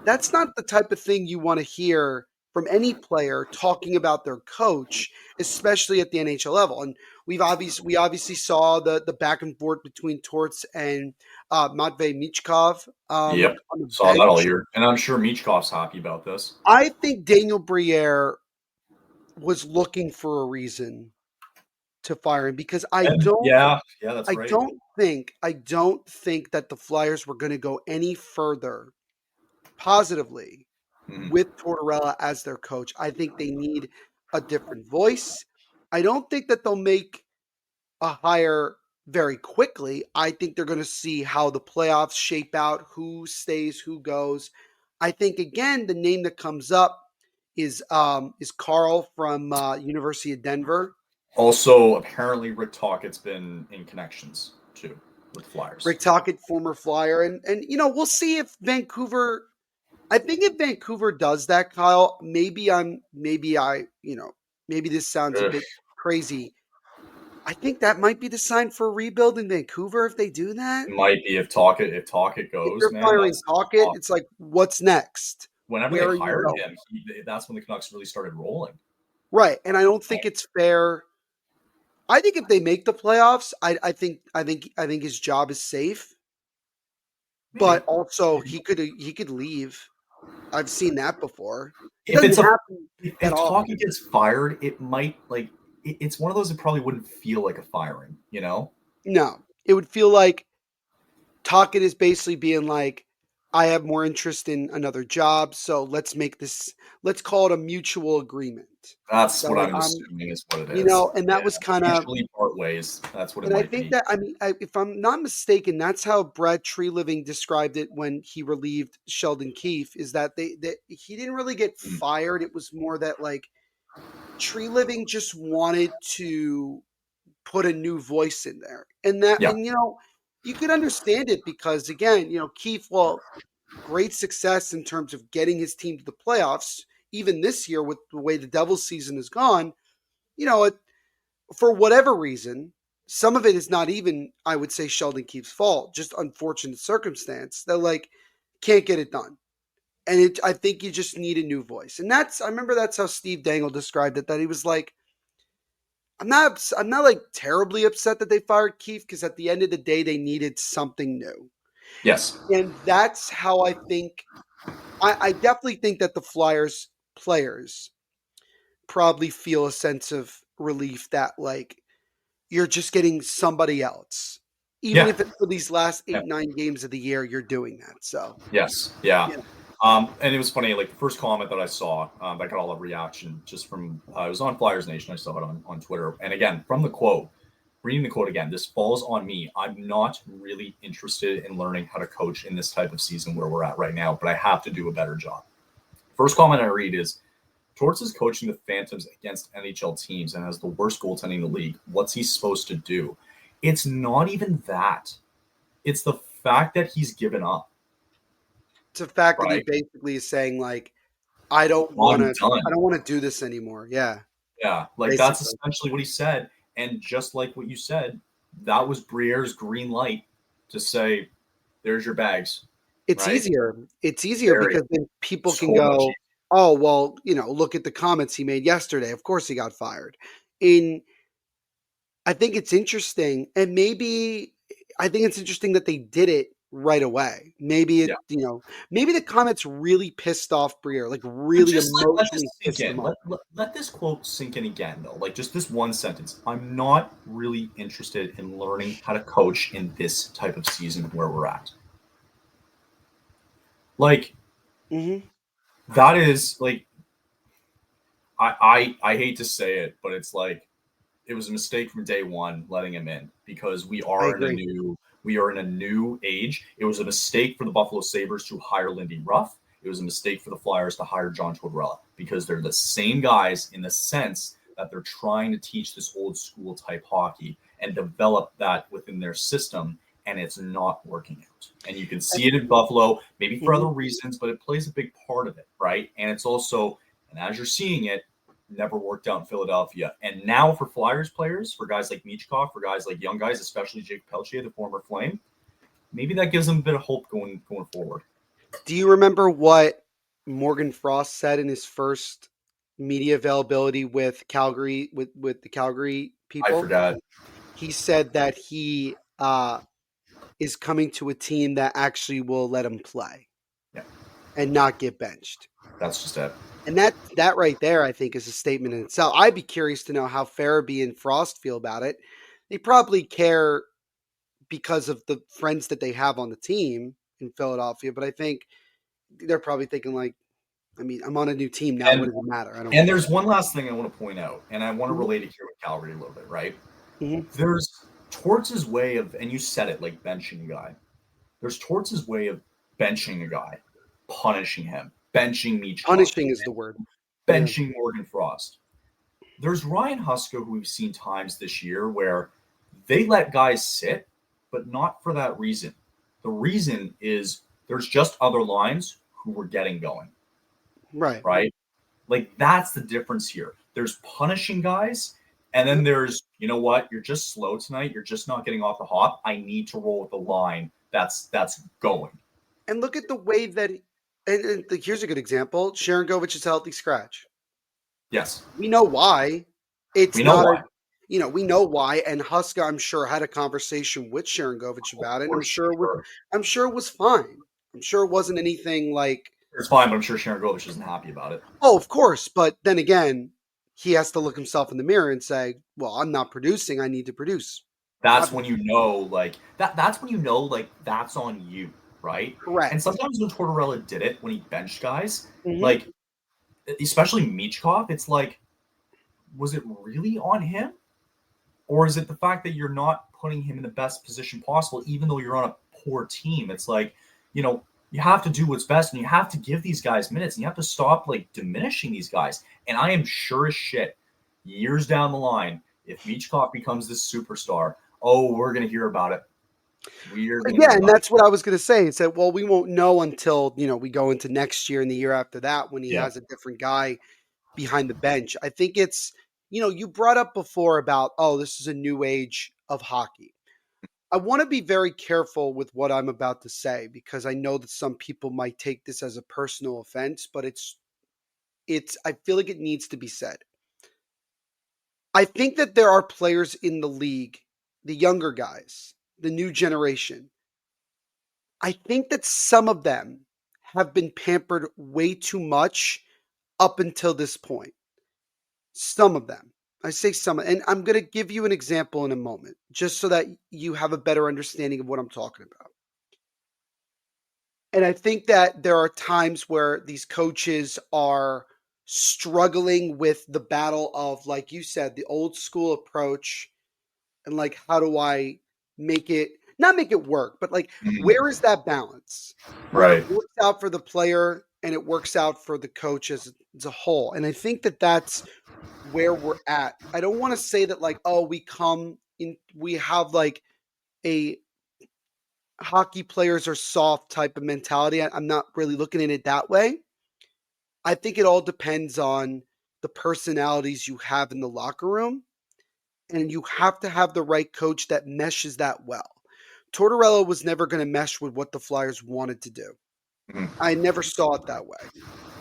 that's not the type of thing you want to hear from any player talking about their coach, especially at the NHL level. And we obviously saw the back and forth between Torts and Matvei Michkov. Yep, saw that all year, and I'm sure Michkov's happy about this. I think Daniel Briere was looking for a reason to fire him because that's right. I don't think that the Flyers were going to go any further positively with Tortorella as their coach. I think they need a different voice. I don't think that they'll make a hire very quickly. I think they're going to see how the playoffs shape out, who stays, who goes. I think again the name that comes up is Carl from University of Denver. Also, apparently Rick Tockett's been in connections too with the Flyers. Rick Tocchet, former Flyer, and we'll see if Vancouver. I think if Vancouver does that, Kyle, maybe this sounds a bit crazy. I think that might be the sign for a rebuild in Vancouver if they do that. It might be if Tocchet goes, if they're man. Firing Tocchet, it's like, what's next? Whenever they hired him, that's when the Canucks really started rolling. Right, and I don't think it's fair. I think if they make the playoffs, I think his job is safe. Maybe. But also he could leave. I've seen that before. If Tocchet gets fired, it might it's one of those that probably wouldn't feel like a firing, you know? No, it would feel like Tocchet is basically being like, I have more interest in another job, so let's call it a mutual agreement. That's so what I'm assuming is what it is. And that was kind of part ways. That's what it might be. And I think that, if I'm not mistaken, that's how Brad Treliving described it when he relieved Sheldon Keefe, is that he didn't really get fired. It was more that Treliving just wanted to put a new voice in there. And that, and you could understand it because, again, Keefe, great success in terms of getting his team to the playoffs, even this year with the way the Devils season has gone, for whatever reason, some of it is not even, I would say, Sheldon Keefe's fault, just unfortunate circumstance. They're can't get it done. And I think you just need a new voice. And I remember that's how Steve Dangle described it, that he was like, I'm not terribly upset that they fired Keefe because at the end of the day, they needed something new. Yes. And that's how I think, I definitely think that the Flyers players probably feel a sense of relief that you're just getting somebody else. Even if it's for these last 8-9 games of the year, you're doing that. So yes. Yeah. And it was funny, the first comment that I saw, that got all the reaction just from, it was on Flyers Nation. I saw it on Twitter. And again, from the quote, reading the quote again, this falls on me. I'm not really interested in learning how to coach in this type of season where we're at right now, but I have to do a better job. First comment I read is, Torts is coaching the Phantoms against NHL teams and has the worst goaltending in the league. What's he supposed to do? It's not even that. It's the fact that he's given up. It's a fact that he basically is saying, I don't want to do this anymore. Yeah. Yeah. That's essentially what he said. And just like what you said, that was Briere's green light to say, there's your bags. It's easier. It's easier because then people can go, oh, well, look at the comments he made yesterday. Of course he got fired. I think it's interesting. And I think it's interesting that they did it right away. Maybe maybe the comments really pissed off Briere, really emotionally pissed him off. Let this quote sink in again, though. Just this one sentence. I'm not really interested in learning how to coach in this type of season where we're at. That is I hate to say it, but it's it was a mistake from day one letting him in because we are in a new age. It was a mistake for the Buffalo Sabres to hire Lindy Ruff. It was a mistake for the Flyers to hire John Tortorella because they're the same guys in the sense that they're trying to teach this old school type hockey and develop that within their system, and it's not working out. And you can see it in Buffalo, maybe for other reasons, but it plays a big part of it, right? And it's also, and as you're seeing it, never worked out in Philadelphia. And now for Flyers players, for guys like Michkov, for guys like young guys, especially Jake Peltier, the former Flame, maybe that gives them a bit of hope going forward. Do you remember what Morgan Frost said in his first media availability with Calgary, with the Calgary people? I forgot. He said that he is coming to a team that actually will let him play and not get benched. That's just it. And that right there, I think, is a statement in itself. I'd be curious to know how Farabee and Frost feel about it. They probably care because of the friends that they have on the team in Philadelphia, but I think they're probably thinking I mean, I'm on a new team now. What does it matter? I don't. And there's one last thing I want to point out, and I want to Mhm. relate it here with Calgary a little bit, right? Mhm. There's Torts' way of, and you said it, like benching a guy. There's Torts' way of benching a guy, punishing him, benching Michkov, Punishing is the word. Yeah. benching Morgan Frost. There's Ryan Huska, who we've seen times this year where they let guys sit, but not for that reason. The reason is there's just other lines who were getting going, Right. right? Like that's the difference here. There's punishing guys, and then there's, you know what, you're just slow tonight. You're just not getting off the hop. I need to roll with the line that's going. And look at the way that, here's a good example. Sharon Govich is a healthy scratch. Yes. We know why. It's We know not why. we know why. And Huska, I'm sure, had a conversation with Sharon Govich about it. I'm sure it was fine. I'm sure it wasn't anything like, it's fine, but I'm sure Sharon Govich isn't happy about it. oh, of course. But then again, he has to look himself in the mirror and say, well, I'm not producing. I need to produce. That's when you know, like that's when you know, like that's on you, right? Correct. And sometimes when Tortorella did it, when he benched guys, Mhm. like especially Michkov, it's like, was it really on him? Or is it the fact that you're not putting him in the best position possible, even though you're on a poor team? It's like, you have to do what's best, and you have to give these guys minutes, and you have to stop like diminishing these guys. And I am sure as shit, years down the line, if Michkov becomes this superstar, oh, we're gonna hear about it. Yeah, and that's what I was going to say. Is that, well, we won't know until we go into next year and the year after that when he has a different guy behind the bench. I think it's you brought up before about, oh, this is a new age of hockey. I want to be very careful with what I'm about to say because I know that some people might take this as a personal offense, but it's I feel like it needs to be said. I think that there are players in the league, the younger guys, the new generation. I think that some of them have been pampered way too much up until this point. Some of them. I say some, and I'm going to give you an example in a moment, just so that you have a better understanding of what I'm talking about. And I think that there are times where these coaches are struggling with the battle of, like you said, the old school approach and like, how do I not make it work, but like, where is that balance? Where it works out for the player and it works out for the coach as a whole. And I think that that's where we're at. I don't want to say that like, oh, we have like a hockey players are soft type of mentality. I'm not really looking at it that way. I think it all depends on the personalities you have in the locker room, and you have to have the right coach that meshes that well. Tortorella was never going to mesh with what the Flyers wanted to do. I never saw it that way.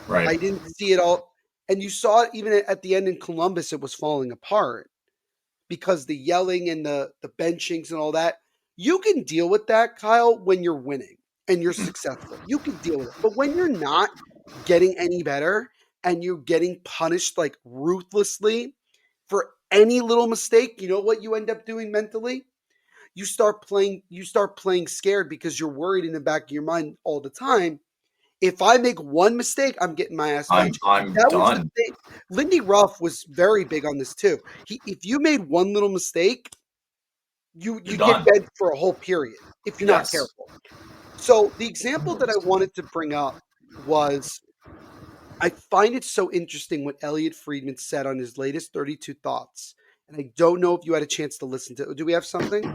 Right. I didn't see it all. And you saw it even at the end in Columbus, it was falling apart because the yelling and the benchings and all that. You can deal with that, Kyle, when you're winning and you're successful. You can deal with it. But when you're not getting any better and you're getting punished like ruthlessly for any little mistake, you know what you end up doing mentally? You start playing scared because you're worried in the back of your mind all the time. If I make one mistake, I'm getting my ass benched. I'm That done. was the thing. Lindy Ruff was very big on this too. If you made one little mistake, you get benched for a whole period if you're not careful. So the example that I wanted to bring up was, I find it so interesting what Elliot Friedman said on his latest 32 Thoughts. And I don't know if you had a chance to listen to it. Do we have something?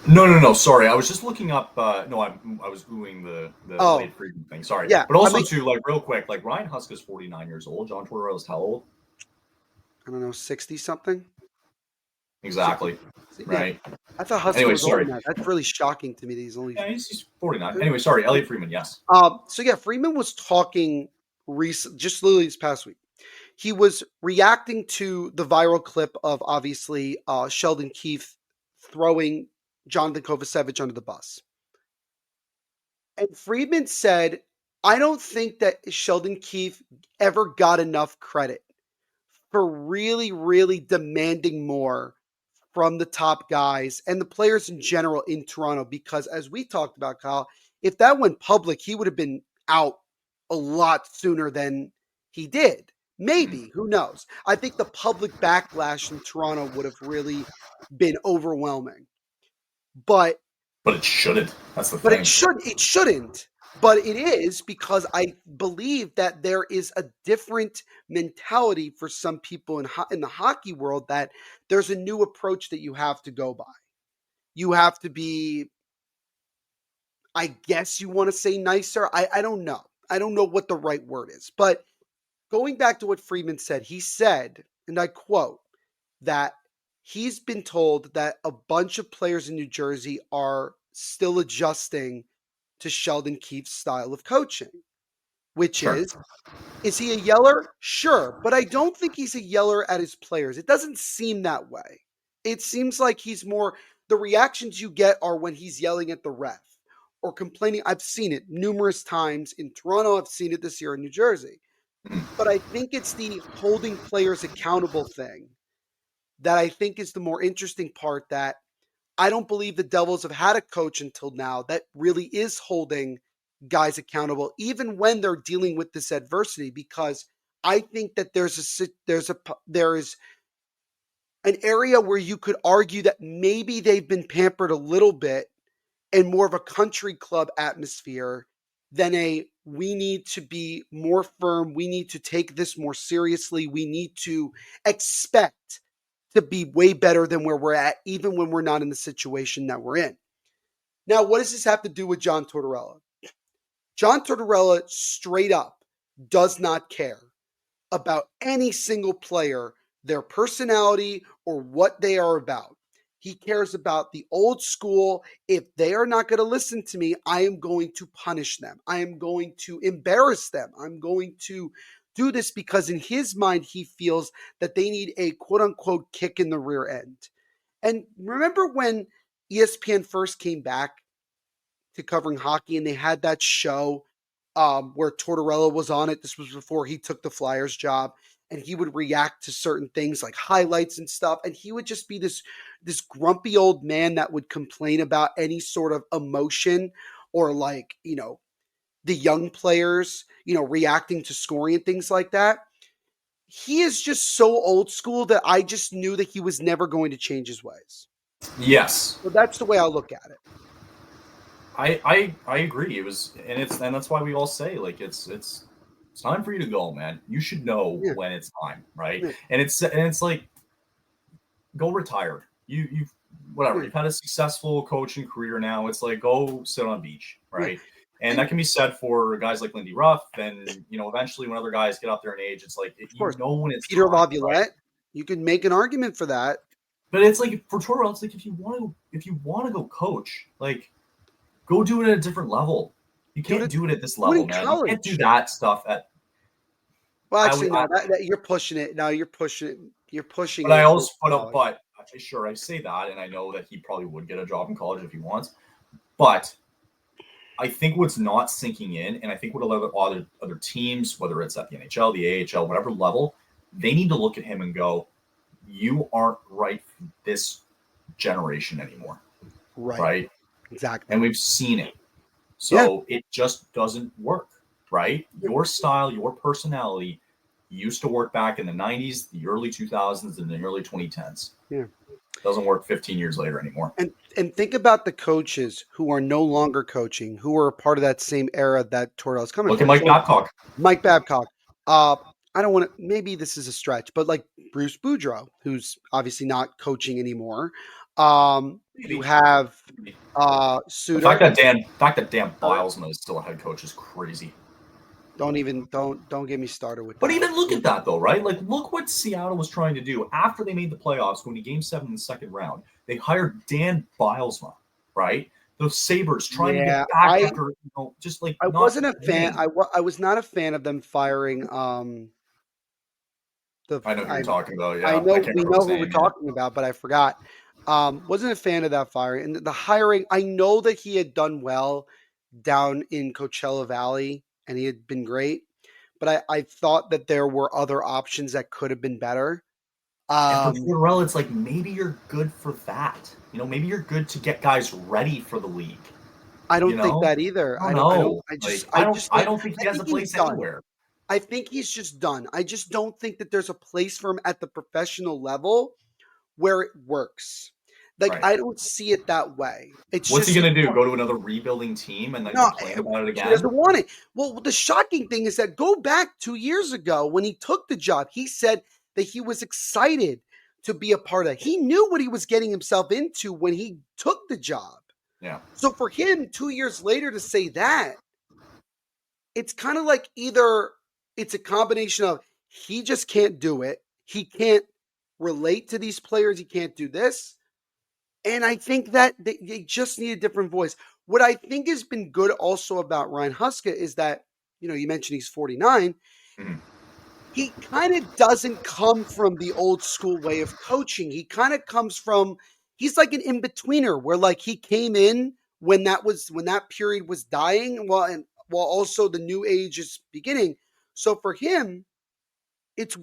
No. Sorry, I was just looking up. No, I was gooing the Elliot Friedman thing. Sorry. Yeah, but also too, like real quick, like Ryan Huska's 49 years old. John Tortorella's how old? I don't know, 60 something. Exactly. 60. Right. I thought Huska was older than that. That's really shocking to me that he's only. Yeah, he's 49. Anyway, sorry, Elliot Friedman. Yes. So yeah, Friedman was talking just literally this past week. He was reacting to the viral clip of obviously Sheldon Keefe throwing Jonathan Kovacevic under the bus. And Friedman said, I don't think that Sheldon Keefe ever got enough credit for really, really demanding more from the top guys and the players in general in Toronto. Because as we talked about, Kyle, if that went public, he would have been out a lot sooner than he did. Maybe, who knows? I think the public backlash in Toronto would have really been overwhelming. But it shouldn't. That's the But thing. it shouldn't. But it is, because I believe that there is a different mentality for some people in the hockey world, that there's a new approach that you have to go by. You have to be, I guess you want to say, nicer. I don't know. I don't know what the right word is. But going back to what Friedman said, he said, and I quote, that he's been told that a bunch of players in New Jersey are still adjusting to Sheldon Keefe's style of coaching, which Sure. is he a yeller? Sure, but I don't think he's a yeller at his players. It doesn't seem that way. It seems like he's more, the reactions you get are when he's yelling at the ref or complaining. I've seen it numerous times in Toronto. I've seen it this year in New Jersey. But I think it's the holding players accountable thing that I think is the more interesting part, that I don't believe the Devils have had a coach until now that really is holding guys accountable, even when they're dealing with this adversity, because I think that there is an area where you could argue that maybe they've been pampered a little bit and more of a country club atmosphere than we need to be more firm. We need to take this more seriously. We need to expect to be way better than where we're at, even when we're not in the situation that we're in. Now, what does this have to do with John Tortorella? John Tortorella straight up does not care about any single player, their personality, or what they are about. He cares about the old school. If they are not going to listen to me, I am going to punish them. I am going to embarrass them. I'm going to do this, because in his mind, he feels that they need a quote unquote kick in the rear end. And remember when ESPN first came back to covering hockey and they had that show where Tortorella was on it? This was before he took the Flyers job. And he would react to certain things like highlights and stuff. And he would just be this grumpy old man that would complain about any sort of emotion, or like, the young players, reacting to scoring and things like that. He is just so old school that I just knew that he was never going to change his ways. Yes. So that's the way I look at it. I agree. And that's why we all say, like, it's time for you to go, man. You should know when it's time, right? Yeah. And it's like, go retire. You've whatever. You've had a successful coaching career now. It's like, go sit on a beach, right? Yeah. And that can be said for guys like Lindy Ruff, and eventually when other guys get up there in age, it's like, when it's Peter time, Laviolette. right? You can make an argument for that. But it's like, for Tortorella, it's like, if you want to go coach, like, go do it at a different level. You can't do it at this level, man. College. You can't do that stuff at. Well, actually, you're pushing it. Now you're pushing it. You're pushing. But I also sure, I say that, and I know that he probably would get a job in college if he wants. But I think what's not sinking in, and I think what a lot of other teams, whether it's at the NHL, the AHL, whatever level, they need to look at him and go, "You aren't right for this generation anymore." Right? Exactly. And we've seen it. So it just doesn't work, right? Your style, your personality used to work back in the 90s, the early 2000s, and the early 2010s. Yeah. Doesn't work 15 years later anymore. And think about the coaches who are no longer coaching, who are a part of that same era that Tortorella's coming from. Look at Mike Babcock. Mike Babcock. I don't want to, maybe this is a stretch, but like Bruce Boudreau, who's obviously not coaching anymore. You have Suter. The fact that Dan Bilesman is still a head coach is crazy. Don't get me started with that. But even look at that though, right? Like, look what Seattle was trying to do after they made the playoffs, going to Game 7 in the second round. They hired Dan Bilesman, right? Those Sabres trying to get back after, just like. I wasn't a fan. I was not a fan of them firing. I know who you're talking about. Yeah, I know we know who we're talking about, but I forgot. Wasn't a fan of that firing. And the hiring, I know that he had done well down in Coachella Valley and he had been great, but I thought that there were other options that could have been better. And for Tortorella, it's like, maybe you're good for that. Maybe you're good to get guys ready for the league. I don't think that either. I don't. I don't think he has a place anywhere. I think he's just done. I just don't think that there's a place for him at the professional level where it works. Like, Right. I don't see it that way. What's he going to do? Go to another rebuilding team and then complain about it again? He doesn't want it. Well, the shocking thing is that go back 2 years ago when he took the job, he said that he was excited to be a part of it. He knew what he was getting himself into when he took the job. Yeah. So for him 2 years later to say that, it's kind of like either it's a combination of he just can't do it. He can't relate to these players. He can't do this. And I think that they just need a different voice. What I think has been good also about Ryan Huska is that, you mentioned he's 49. Mm-hmm. He kind of doesn't come from the old school way of coaching. He kind of comes from, he's like an in-betweener where like he came in when that period was dying while also the new age is beginning. So for him, it's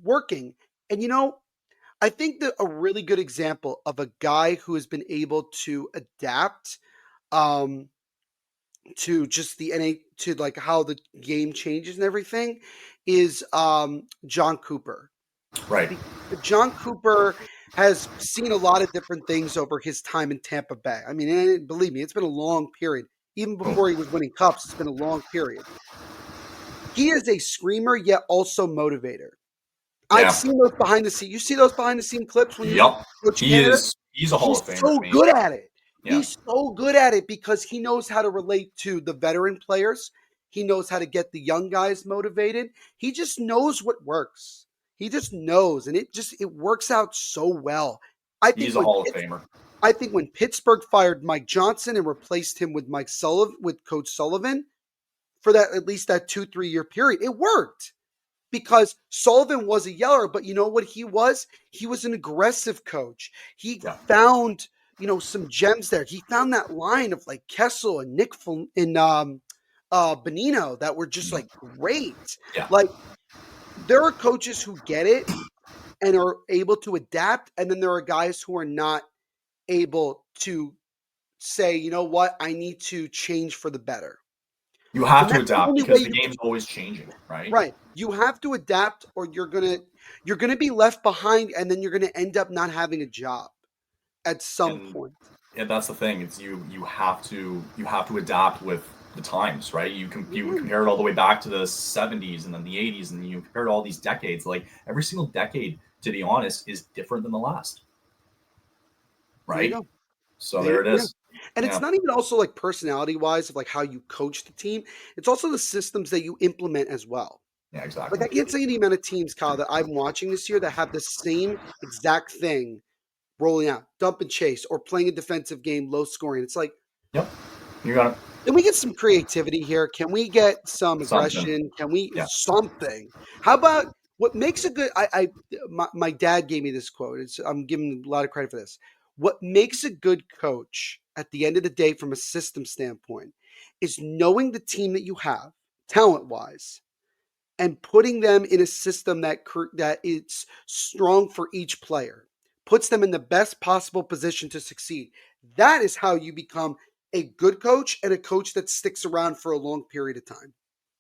working. And I think that a really good example of a guy who has been able to adapt to just to like how the game changes and everything is John Cooper. Right. John Cooper has seen a lot of different things over his time in Tampa Bay. I mean, and believe me, it's been a long period. Even before he was winning cups, it's been a long period. He is a screamer, yet also motivator. Yeah. I've seen those behind the scenes. You see those behind the scene clips when you're coaching Canada? He's a Hall of Famer. He's so good at it. Yeah. He's so good at it because he knows how to relate to the veteran players. He knows how to get the young guys motivated. He just knows what works. He just knows, and it works out so well. I think he's a Hall of Famer. I think when Pittsburgh fired Mike Johnson and replaced him with Coach Sullivan for at least that 2-3 year period, it worked. Because Sullivan was a yeller, but you know what he was? He was an aggressive coach. He found, some gems there. He found that line of like Kessel and Nick and Bonino that were just like great. Yeah. Like there are coaches who get it and are able to adapt, and then there are guys who are not able to say, you know what, I need to change for the better. You have to adapt because the game's always changing, right? Right. You have to adapt or you're gonna be left behind, and then you're gonna end up not having a job at some point. Yeah, that's the thing. It's you have to adapt with the times, right? You compare it all the way back to the 70s and then the 80s, and you compare it all these decades. Like every single decade, to be honest, is different than the last. Right? So there it is. And it's not even also like personality-wise of like how you coach the team. It's also the systems that you implement as well. Yeah, exactly. Like I can't say the amount of teams, Kyle, that I'm watching this year that have the same exact thing rolling out, dump and chase, or playing a defensive game, low scoring. It's like, yep, you got it. Can we get some creativity here? Can we get some aggression? Can we something? How about what makes a good? My dad gave me this quote. I'm giving a lot of credit for this. What makes a good coach at the end of the day, from a system standpoint, is knowing the team that you have, talent-wise, and putting them in a system that is strong for each player, puts them in the best possible position to succeed. That is how you become a good coach and a coach that sticks around for a long period of time.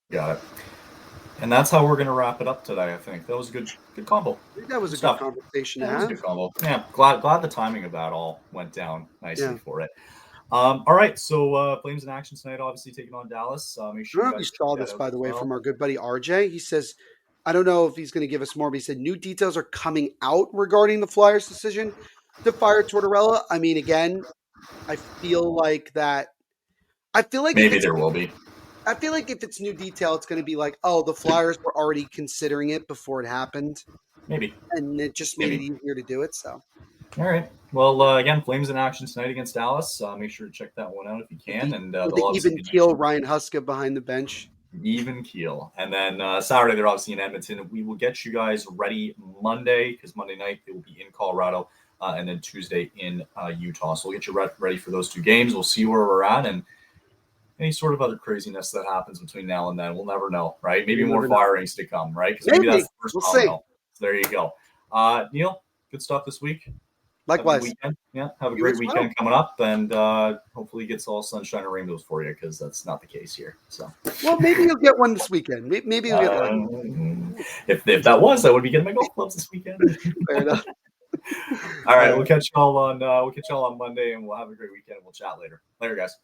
Got it. And that's how we're going to wrap it up today, I think. That was a good combo. I think that was a good conversation. That was a good combo. Yeah, glad the timing of that all went down nicely for it. All right, so Flames in action tonight, obviously taking on Dallas. Make sure we saw this, by the way, from our good buddy RJ. He says, I don't know if he's going to give us more, but he said new details are coming out regarding the Flyers' decision to fire Tortorella. I mean, again, I feel like maybe there will be. I feel like if it's new detail, it's going to be like, oh, the Flyers were already considering it before it happened. Maybe. And it just made it easier to do it, so. All right. Well, again, Flames in action tonight against Dallas. Make sure to check that one out if you can. And the even keel Ryan Huska behind the bench. Even keel. And then Saturday, they're obviously in Edmonton. We will get you guys ready Monday, because Monday night they will be in Colorado, and then Tuesday in Utah. So we'll get you ready for those two games. We'll see where we're at, and any sort of other craziness that happens between now and then. We'll never know, right? Maybe more firings to come, right? Because maybe that's the first we'll see. So there you go. Neil, good stuff this week. Likewise. Weekend. Yeah, have a You great as well. weekend coming up, and hopefully it gets all sunshine and rainbows for you, because that's not the case here. So, well, maybe you'll get one this weekend. Maybe you'll get one. If that was, I would be getting my golf clubs this weekend. Fair enough. All right, we'll catch y'all on Monday, and we'll have a great weekend. We'll chat later. Later, guys.